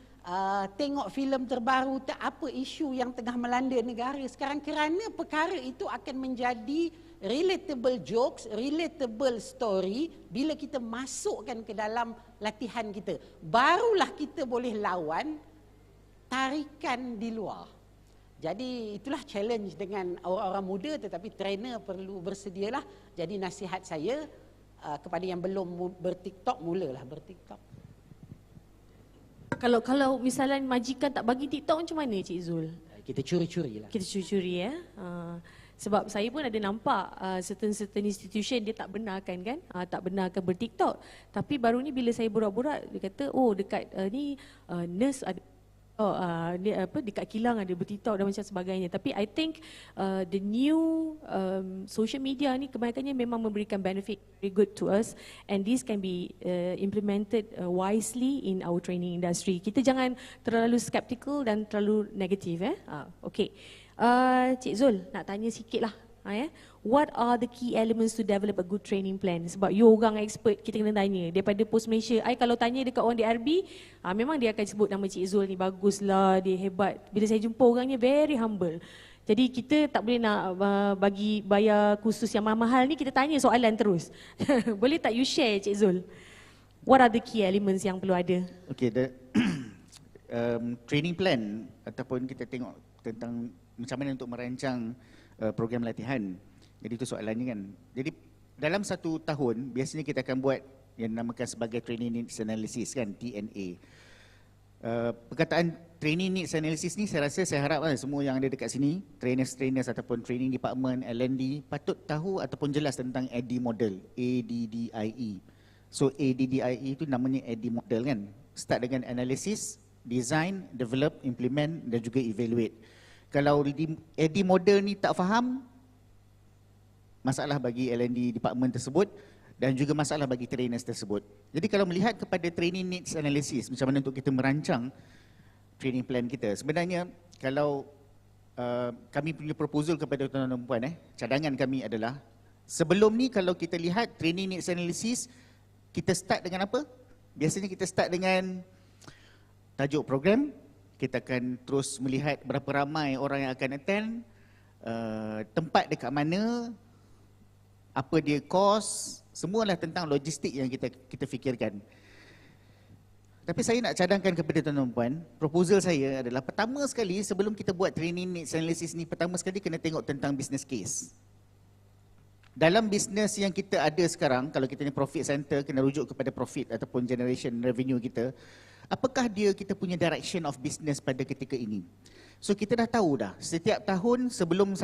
Speaker 3: tengok filem terbaru, apa isu yang tengah melanda negara sekarang, kerana perkara itu akan menjadi relatable jokes, relatable story bila kita masukkan ke dalam latihan kita. Barulah kita boleh lawan tarikan di luar. Jadi itulah challenge dengan orang-orang muda, tetapi trainer perlu bersedialah. Jadi nasihat saya kepada yang belum berTikTok, mulalah berTikTok.
Speaker 2: Kalau misalnya majikan tak bagi TikTok macam mana Cik Zul?
Speaker 3: Kita curi-curi lah.
Speaker 2: Kita curi-curi ya. Sebab saya pun ada nampak certain institution dia tak benarkan kan, tak benarkan berTikTok. Tapi baru ni bila saya borak-borak, dia kata oh dekat ni nurse ada, dekat kilang ada berTikTok dan macam sebagainya. Tapi I think the new social media ni kebanyakannya memang memberikan benefit very good to us, and this can be implemented wisely in our training industry. Kita jangan terlalu skeptical dan terlalu negatif. Okay. Cik Zul nak tanya sikit lah. What are the key elements to develop a good training plan? Sebab you orang expert, kita kena tanya. Daripada Post Malaysia, kalau tanya dekat orang DRB, memang dia akan sebut nama Cik Zul ni baguslah, dia hebat. Bila saya jumpa orangnya very humble. Jadi kita tak boleh nak bagi bayar kursus yang mahal ni, kita tanya soalan terus. Boleh tak you share Cik Zul? What are the key elements yang perlu ada?
Speaker 4: Okay, training plan ataupun kita tengok tentang macam mana untuk merancang program latihan. Jadi itu soalannya kan. Jadi dalam 1 tahun biasanya kita akan buat yang dinamakan sebagai training needs analysis kan, TNA. Perkataan training needs analysis ni saya harap semua yang ada dekat sini, trainers ataupun training department, L&D patut tahu ataupun jelas tentang ADDIE model, ADDIE. So ADDIE itu namanya ADDIE model kan. Start dengan analysis, design, develop, implement dan juga evaluate. Kalau ADDIE model ni tak faham, masalah bagi L&D department tersebut dan juga masalah bagi trainers tersebut. Jadi kalau melihat kepada training needs analysis, macam mana untuk kita merancang training plan kita, sebenarnya kalau kami punya proposal kepada tuan-tuan dan puan, cadangan kami adalah sebelum ni kalau kita lihat training needs analysis, kita start dengan apa? Biasanya kita start dengan tajuk program, kita akan terus melihat berapa ramai orang yang akan attend, tempat dekat mana, apa dia kos, semualah tentang logistik yang kita fikirkan. Tapi saya nak cadangkan kepada tuan-tuan dan puan, proposal saya adalah pertama sekali sebelum kita buat training needs analysis ni, pertama sekali kena tengok tentang business case. Dalam bisnes yang kita ada sekarang, kalau kita ni profit center, kena rujuk kepada profit ataupun generation revenue kita. Apakah kita punya direction of business pada ketika ini? So kita dah tahu dah, setiap tahun sebelum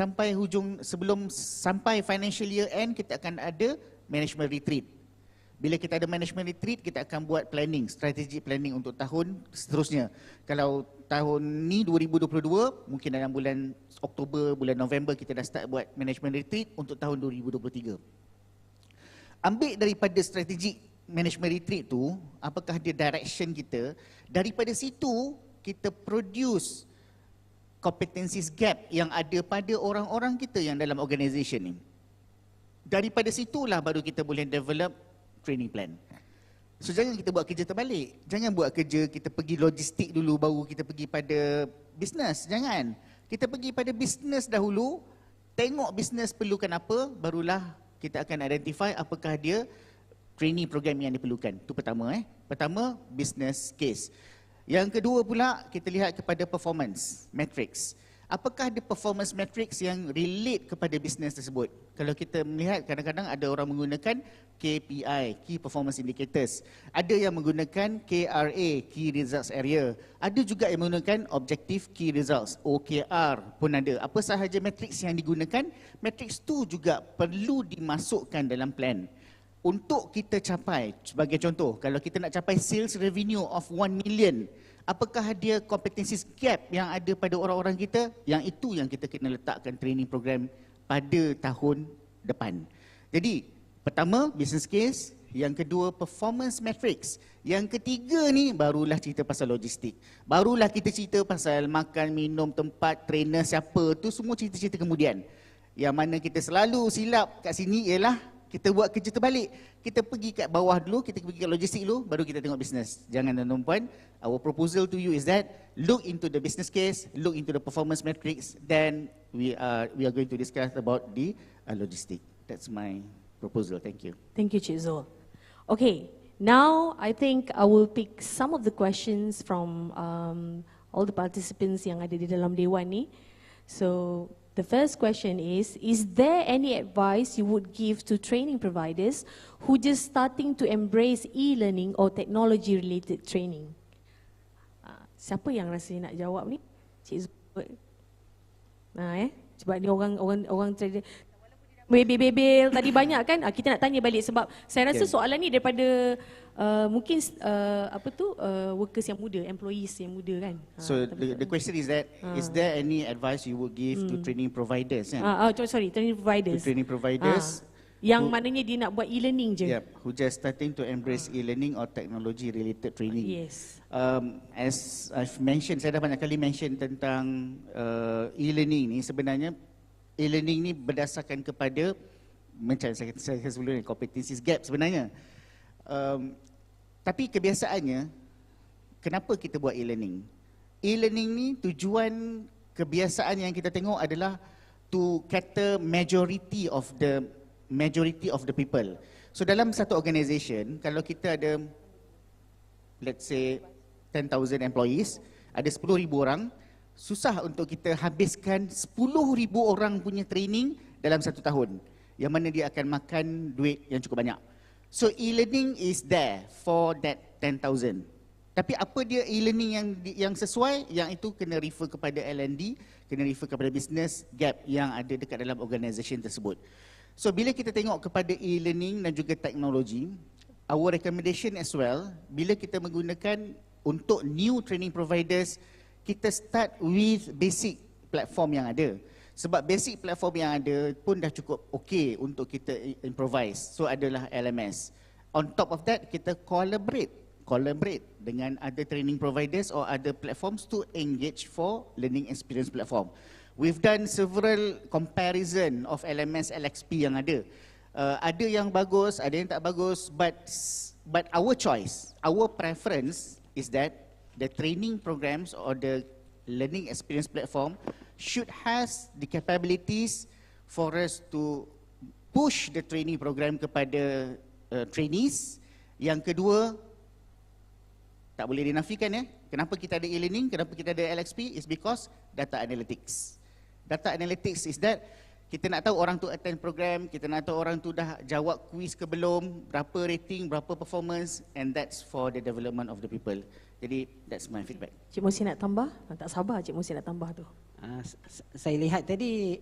Speaker 4: sampai financial year end, kita akan ada management retreat. Bila kita ada management retreat, kita akan buat planning, strategic planning untuk tahun seterusnya. Kalau tahun ni 2022, mungkin dalam bulan Oktober, bulan November kita dah start buat management retreat untuk tahun 2023. Ambil daripada strategic management retreat tu, apakah dia direction kita, daripada situ kita produce competencies gap yang ada pada orang-orang kita yang dalam organisation ni. Daripada situlah baru kita boleh develop training plan. So jangan kita buat kerja terbalik. Jangan buat kerja kita pergi logistik dulu baru kita pergi pada business. Jangan. Kita pergi pada business dahulu, tengok business perlukan apa, barulah kita akan identify apakah dia training program yang diperlukan. Itu pertama. Pertama, business case. Yang kedua pula, kita lihat kepada performance, metrics. apakah ada performance metrics yang relate kepada bisnes tersebut? Kalau kita melihat kadang-kadang ada orang menggunakan KPI, Key Performance Indicators. Ada yang menggunakan KRA, Key Results Area. Ada juga yang menggunakan Objective Key Results, OKR pun ada. Apa sahaja matriks yang digunakan, matriks tu juga perlu dimasukkan dalam plan. Untuk kita capai, sebagai contoh, kalau kita nak capai sales revenue of 1 million, apakah dia competency gap yang ada pada orang-orang kita? Yang itu yang kita kena letakkan training program pada tahun depan. Jadi, pertama, business case. Yang kedua, performance metrics. Yang ketiga ni, barulah cerita pasal logistik. Barulah kita cerita pasal makan, minum, tempat, trainer, siapa. Tu semua cerita-cerita kemudian. Yang mana kita selalu silap kat sini ialah kita buat kerja terbalik. Kita pergi kat bawah dulu, kita pergi kat logistik dulu, baru kita tengok bisnes. Jangan tuan-tuan puan. Our proposal to you is that look into the business case, look into the performance metrics, then we are going to discuss about the logistic. That's my proposal. Thank you.
Speaker 2: Thank you, Cik Zul. Okay, now I think I will pick some of the questions from all the participants yang ada di dalam Dewan ni. So, the first question is there any advice you would give to training providers who just starting to embrace e-learning or technology-related training? Siapa yang rasa nak jawab ni? Cik Zul. Sebab ni orang trader bebel tadi banyak kan? Kita nak tanya balik sebab saya rasa soalan ni daripada mungkin workers yang muda, employees yang muda kan.
Speaker 4: So the question is that is there any advice you would give to training providers?
Speaker 2: Training providers.
Speaker 4: To training providers.
Speaker 2: Yang maknanya dia nak buat e-learning je.
Speaker 4: Yep, who just starting to embrace e-learning or technology related training.
Speaker 2: Yes.
Speaker 4: As I've mentioned, saya dah banyak kali mention tentang e-learning ni. Sebenarnya e-learning ni berdasarkan kepada macam saya sebelum ni, competencies gap sebenarnya. Tapi kebiasaannya, kenapa kita buat e-learning? E-learning ni tujuan kebiasaan yang kita tengok adalah to cater majority of the people. So dalam satu organisation, kalau kita ada let's say 10,000 employees, ada 10,000 orang, susah untuk kita habiskan 10,000 orang punya training dalam satu tahun. Yang mana dia akan makan duit yang cukup banyak. So e-learning is there for that 10,000. Tapi apa dia e-learning yang sesuai? Yang itu kena refer kepada L&D, kena refer kepada business gap yang ada dekat dalam organisation tersebut. So bila kita tengok kepada e-learning dan juga teknologi, our recommendation as well, bila kita menggunakan untuk new training providers, kita start with basic platform yang ada. Sebab basic platform yang ada pun dah cukup okey untuk kita improvise. So adalah LMS. On top of that, kita collaborate dengan other training providers or other platforms to engage for learning experience platform. We've done several comparison of LMS, LXP yang ada. Ada yang bagus, ada yang tak bagus, but our choice, our preference is that the training programs or the learning experience platform should has the capabilities for us to push the training program kepada trainees. Yang kedua, tak boleh dinafikan ya. Kenapa kita ada e-learning, kenapa kita ada LXP is because data analytics. Data analytics is that kita nak tahu orang tu attend program, kita nak tahu orang tu dah jawab quiz ke belum, berapa rating, berapa performance, and that's for the development of the people. Jadi that's my feedback.
Speaker 2: Cik Musi nak tambah? Tak sabar Cik Musi nak tambah tu.
Speaker 3: Saya lihat tadi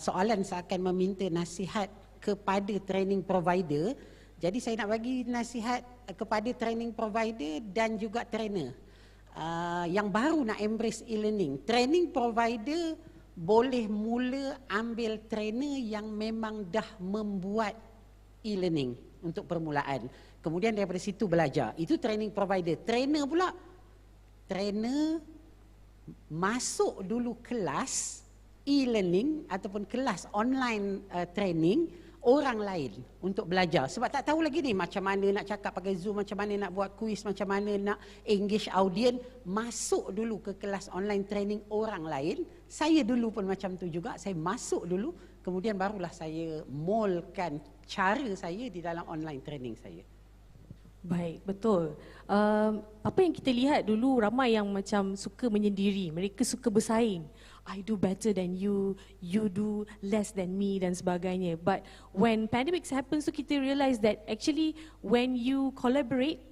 Speaker 3: soalan seakan meminta nasihat kepada training provider. Jadi saya nak bagi nasihat kepada training provider dan juga trainer yang baru nak embrace e-learning. Training provider boleh mula ambil trainer yang memang dah membuat e-learning untuk permulaan. Kemudian daripada situ belajar. Itu training provider. Trainer pula, trainer masuk dulu kelas e-learning ataupun kelas online training orang lain untuk belajar. Sebab tak tahu lagi ni macam mana nak cakap pakai Zoom, macam mana nak buat quiz, macam mana nak engage audience. Masuk dulu ke kelas online training orang lain. Saya dulu pun macam tu juga, saya masuk dulu, kemudian barulah saya moldkan cara saya di dalam online training saya.
Speaker 2: Baik, betul. Apa yang kita lihat dulu, ramai yang macam suka menyendiri, mereka suka bersaing. I do better than you, you do less than me dan sebagainya. But when pandemics happens, so kita realize that actually when you collaborate,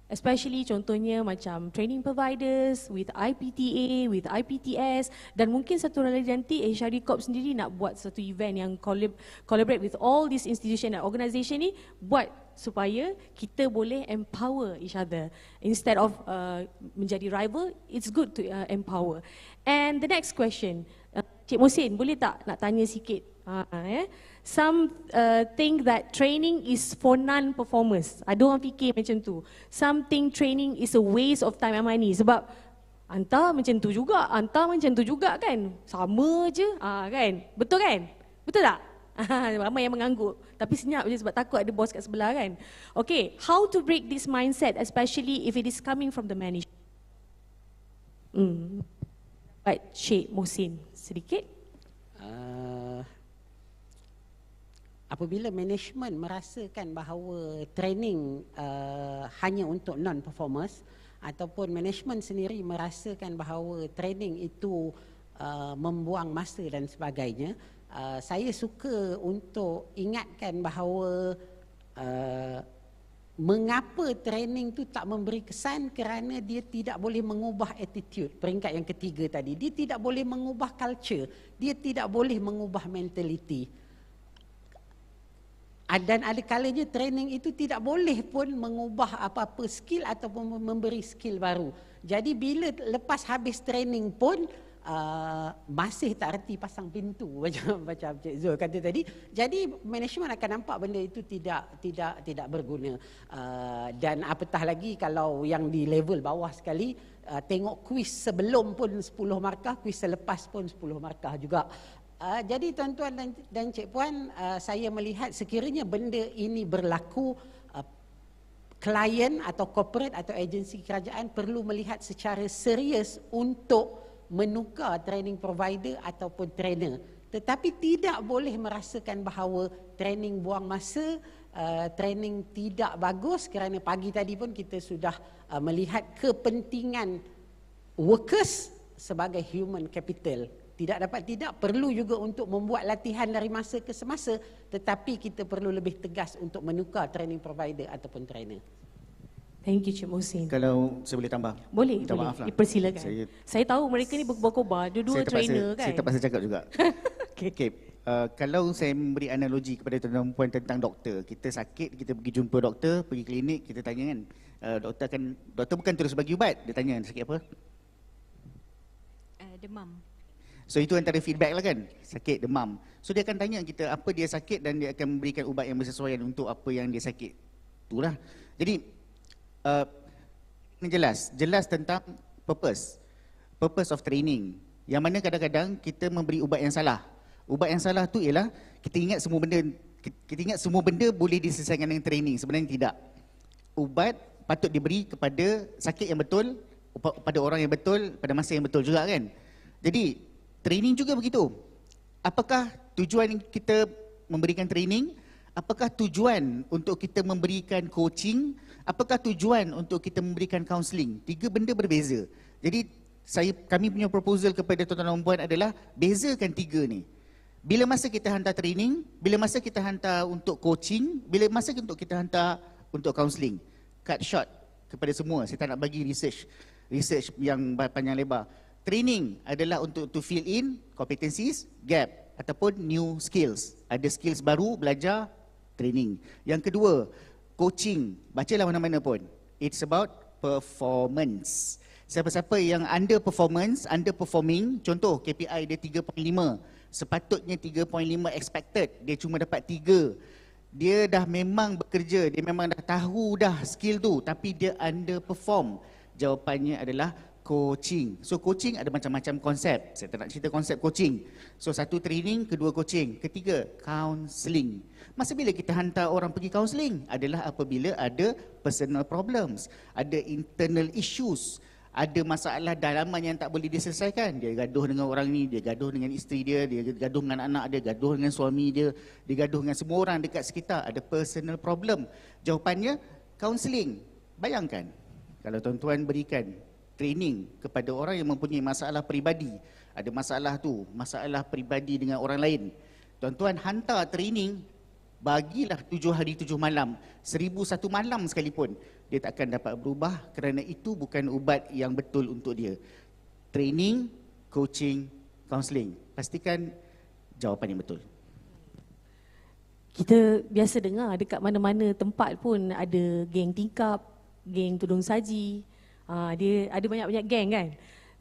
Speaker 2: especially contohnya macam training providers with IPTA, with IPTS, dan mungkin satu hari nanti HRD Corp sendiri nak buat satu event yang collaborate with all these institution and organisation ni, buat supaya kita boleh empower each other. Instead of menjadi rival, it's good to empower. And the next question, Cik Mohsin, boleh tak nak tanya sikit? Some think that training is for non-performers. Ada orang fikir macam tu. Some think training is a waste of time and money. Sebab hantar macam tu juga, hantar macam tu juga kan. Sama je, kan? Betul kan? Betul tak? Ramai yang mengangguk. Tapi senyap je sebab takut ada bos kat sebelah kan. Okay, how to break this mindset, especially if it is coming from the management? Baik, Cik Mohsin, sedikit.
Speaker 3: Apabila management merasakan bahawa training hanya untuk non-performers, ataupun management sendiri merasakan bahawa training itu membuang masa dan sebagainya, saya suka untuk ingatkan bahawa mengapa training itu tak memberi kesan, kerana dia tidak boleh mengubah attitude. Peringkat yang ketiga tadi, dia tidak boleh mengubah culture, dia tidak boleh mengubah mentality. Dan ada kalanya training itu tidak boleh pun mengubah apa-apa skill ataupun memberi skill baru. Jadi bila lepas habis training pun masih tak reti pasang pintu macam Cik Zul kata tadi. Jadi management akan nampak benda itu tidak berguna. Dan apatah lagi kalau yang di level bawah sekali, tengok kuis sebelum pun 10 markah, kuis selepas pun 10 markah juga. Jadi tuan-tuan dan cik puan, saya melihat sekiranya benda ini berlaku, klien atau corporate atau agensi kerajaan perlu melihat secara serius untuk menukar training provider ataupun trainer. Tetapi tidak boleh merasakan bahawa training buang masa, training tidak bagus, kerana pagi tadi pun kita sudah melihat kepentingan workers sebagai human capital. Tidak perlu juga untuk membuat latihan dari masa ke semasa, tetapi kita perlu lebih tegas untuk menukar training provider ataupun trainer.
Speaker 2: Thank you, Cik Mohsin.
Speaker 4: Kalau saya boleh tambah.
Speaker 2: Boleh,
Speaker 4: minta
Speaker 2: boleh.
Speaker 4: maaf lah.
Speaker 2: Dipersilakan. Saya tahu mereka ni berkobar-kobar, dua-dua trainer kan.
Speaker 4: Saya terpaksa cakap juga. Okay. Kalau saya memberi analogi kepada tuan-tuan puan tentang doktor, kita sakit, kita pergi jumpa doktor, pergi klinik, kita tanya kan, doktor bukan terus bagi ubat, dia tanya sakit apa?
Speaker 5: Demam.
Speaker 4: So itu antara feedback lah kan, sakit, demam. So dia akan tanya kita apa dia sakit dan dia akan memberikan ubat yang bersesuaian untuk apa yang dia sakit. Itulah. Jadi ini jelas tentang purpose of training. Yang mana kadang-kadang kita memberi ubat yang salah. Ubat yang salah tu ialah kita ingat semua benda boleh diselesaikan dengan training. Sebenarnya tidak. Ubat patut diberi kepada sakit yang betul, pada orang yang betul, pada masa yang betul juga kan. Jadi training juga begitu. Apakah tujuan kita memberikan training? Apakah tujuan untuk kita memberikan coaching? Apakah tujuan untuk kita memberikan counselling? Tiga benda berbeza. Jadi kami punya proposal kepada tuan-tuan dan puan adalah bezakan tiga ni. Bila masa kita hantar training, bila masa kita hantar untuk coaching, bila masa untuk kita hantar untuk counselling. Cut short kepada semua. Saya tak nak bagi research yang panjang lebar. Training adalah untuk to fill in competencies, gap ataupun new skills. Ada skills baru, belajar, training. Yang kedua, coaching. Bacalah mana-mana pun. It's about performance. Siapa-siapa yang underperforming, contoh KPI dia 3.5, sepatutnya 3.5 expected, dia cuma dapat 3. Dia dah memang bekerja, dia memang dah tahu dah skill tu, tapi dia underperform. Jawapannya adalah coaching. So coaching ada macam-macam konsep. Saya tak nak cerita konsep coaching. So satu training, kedua coaching. Ketiga, counselling. Masa bila kita hantar orang pergi counselling? Adalah apabila ada personal problems, ada internal issues, ada masalah dalaman yang tak boleh diselesaikan. Dia gaduh dengan orang ni, dia gaduh dengan isteri dia gaduh dengan anak dia, gaduh dengan suami dia gaduh dengan semua orang dekat sekitar. Ada personal problem. Jawapannya, Kaunseling, bayangkan kalau tuan-tuan berikan training kepada orang yang mempunyai masalah peribadi, ada masalah tu, masalah peribadi dengan orang lain, tuan-tuan hantar training, bagilah 7 hari 7 malam, 1001 malam sekalipun, dia tak akan dapat berubah kerana itu bukan ubat yang betul untuk dia. Training, coaching, counselling, pastikan jawapan yang betul.
Speaker 2: Kita biasa dengar dekat mana-mana tempat pun ada geng tingkap, geng tudung saji, dia ada banyak-banyak geng kan.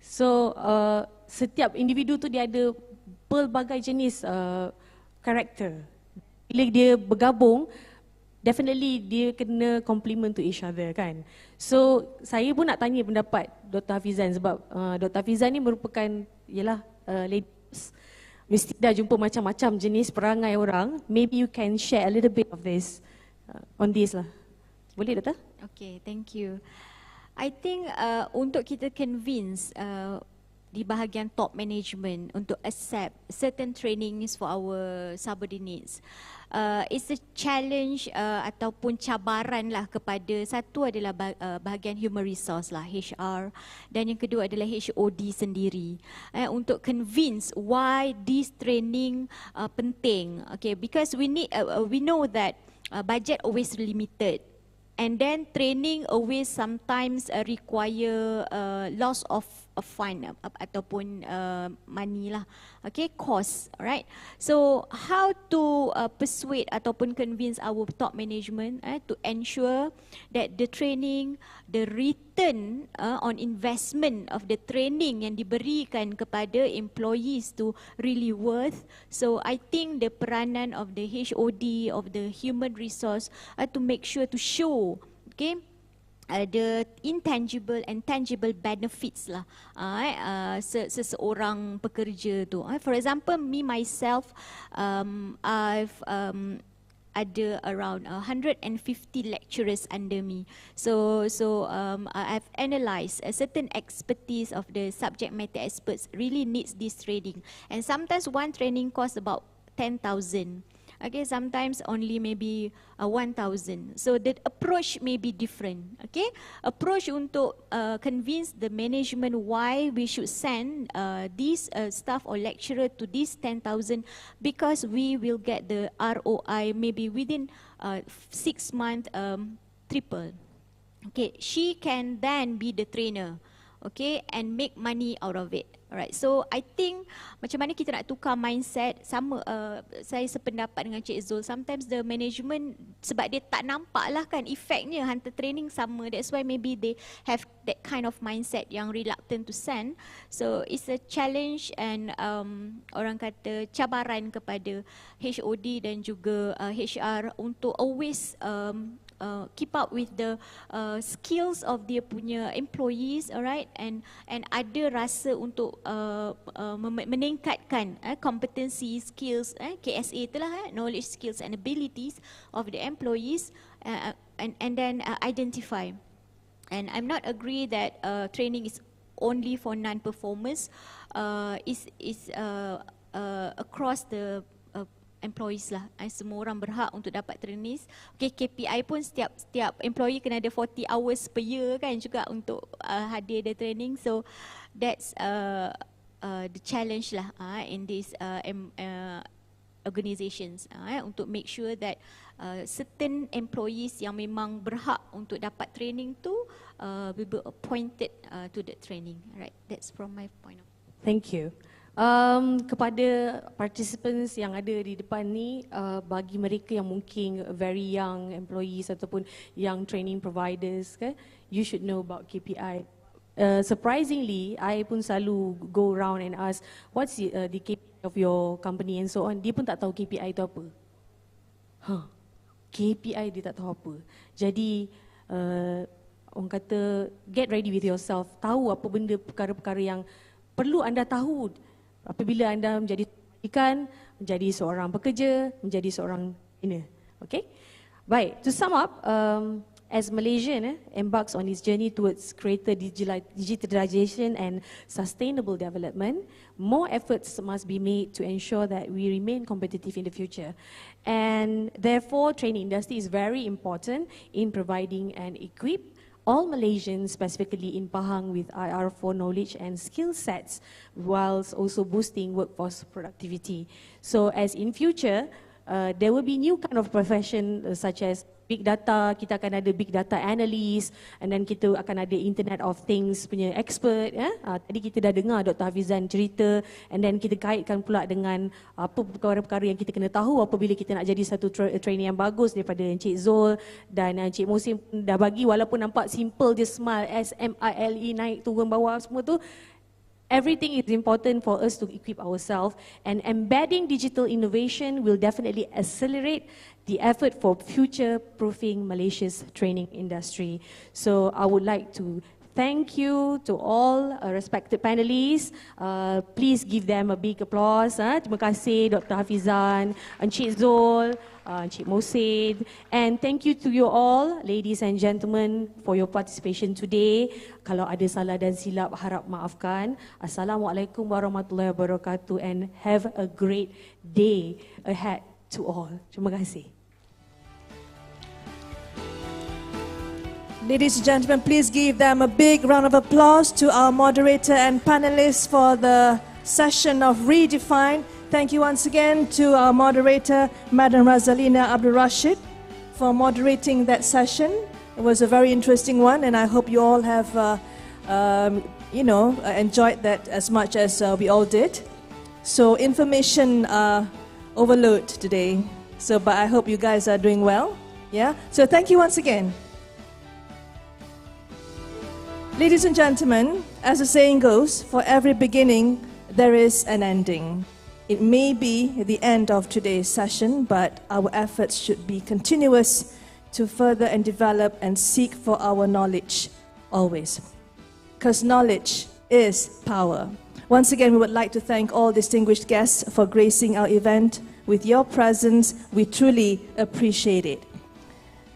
Speaker 2: So setiap individu tu dia ada pelbagai jenis karakter. Bila dia bergabung, definitely dia kena complement to each other kan. So saya pun nak tanya pendapat Dr. Hafizan sebab Dr. Hafizan ni merupakan ladies. Mesti dah jumpa macam-macam jenis perangai orang. Maybe you can share a little bit of this on this lah. Boleh Doktor?
Speaker 5: Okay, thank you. I think untuk kita convince di bahagian top management untuk accept certain trainings for our subordinates, it's a challenge ataupun cabaran lah kepada, satu adalah bahagian human resource lah, HR, dan yang kedua adalah HOD sendiri, untuk convince why this training penting. Okay, because we know that budget always limited. And then training always sometimes require loss of fund ataupun money lah, okay, cost, right? So how to persuade ataupun convince our top management to ensure that the training, the return on investment of the training yang diberikan kepada employees tu really worth. So I think the peranan of the HOD, of the human resource, to make sure to show, okay, the intangible and tangible benefits lah seseorang pekerja tu. For example, me myself, I've ada around 150 lecturers under me. So I've analysed a certain expertise of the subject matter experts really needs this training. And sometimes one training costs about 10,000. Okay, sometimes only maybe 1,000. So the approach may be different. Okay, approach untuk convince the management why we should send this staff or lecturer to this 10,000, because we will get the ROI maybe within 6 months, triple. Okay, she can then be the trainer, okay, and make money out of it. Alright, so I think macam mana kita nak tukar mindset, sama saya sependapat dengan Cik Zul. Sometimes the management, sebab dia tak nampak lah kan efeknya hantar training sama, that's why maybe they have that kind of mindset yang reluctant to send. So it's a challenge and orang kata cabaran kepada HOD dan juga HR untuk always keep up with the skills of dia punya employees, alright, and ada rasa untuk meningkatkan competency, skills, KSA itulah, knowledge, skills and abilities of the employees, and then identify. And I'm not agree that training is only for non-performers, is across the employees lah. Semua orang berhak untuk dapat trainees. Okay, KPI pun setiap employee kena ada 40 hours per year kan juga untuk hadir the training. So that's the challenge lah in these organizations, untuk make sure that certain employees yang memang berhak untuk dapat training tu will be appointed to the training. Right, that's from my point of view.
Speaker 2: Thank you. Kepada participants yang ada di depan ni, bagi mereka yang mungkin very young employees ataupun young training providers, kan, you should know about KPI. Surprisingly, I pun selalu go around and ask, what's the KPI of your company and so on. Dia pun tak tahu KPI itu apa. KPI dia tak tahu apa. Jadi orang kata get ready with yourself. Tahu apa benda perkara-perkara yang perlu anda tahu apabila anda menjadi ikan, menjadi seorang pekerja, menjadi seorang trainer. Okay? Baik, to sum up, As Malaysia embarks on its journey towards greater digitalization and sustainable development, more efforts must be made to ensure that we remain competitive in the future. And therefore, training industry is very important in providing and equip all Malaysians, specifically in Pahang, with IR4 knowledge and skill sets, whilst also boosting workforce productivity. So as in future, there will be new kind of profession such as big data, kita akan ada big data analyst, and then kita akan ada Internet of Things punya expert. Tadi kita dah dengar Dr. Hafizan cerita, and then kita kaitkan pula dengan apa perkara-perkara yang kita kena tahu apabila kita nak jadi satu trainee yang bagus daripada Encik Zul dan Encik Musim dah bagi, walaupun nampak simple je, smile, SMILE, naik turun bawah semua tu. Everything is important for us to equip ourselves, and embedding digital innovation will definitely accelerate the effort for future-proofing Malaysia's training industry. So I would like to thank you to all respected panelists. Please give them a big applause. Terima kasih Dr. Hafizan, Encik Zul, Encik Mosid, and thank you to you all, ladies and gentlemen, for your participation today. Kalau ada salah dan silap, harap maafkan. Assalamualaikum warahmatullahi wabarakatuh, and have a great day ahead to all. Terima kasih.
Speaker 1: Ladies and gentlemen, please give them a big round of applause to our moderator and panelists for the session of REDEFINE. Thank you once again to our moderator, Madam Razalina Abdul Rashid, for moderating that session. It was a very interesting one, and I hope you all have, enjoyed that as much as we all did. So information overload today. But I hope you guys are doing well. Yeah. So thank you once again. Ladies and gentlemen, as the saying goes, for every beginning there is an ending. It may be the end of today's session, but our efforts should be continuous to further and develop and seek for our knowledge always. Because knowledge is power. Once again, we would like to thank all distinguished guests for gracing our event with your presence. We truly appreciate it.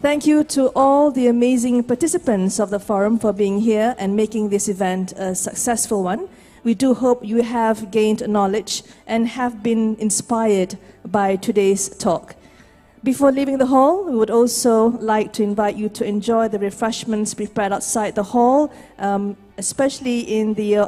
Speaker 1: Thank you to all the amazing participants of the forum for being here and making this event a successful one. We do hope you have gained knowledge and have been inspired by today's talk. Before leaving the hall, we would also like to invite you to enjoy the refreshments prepared outside the hall, especially in the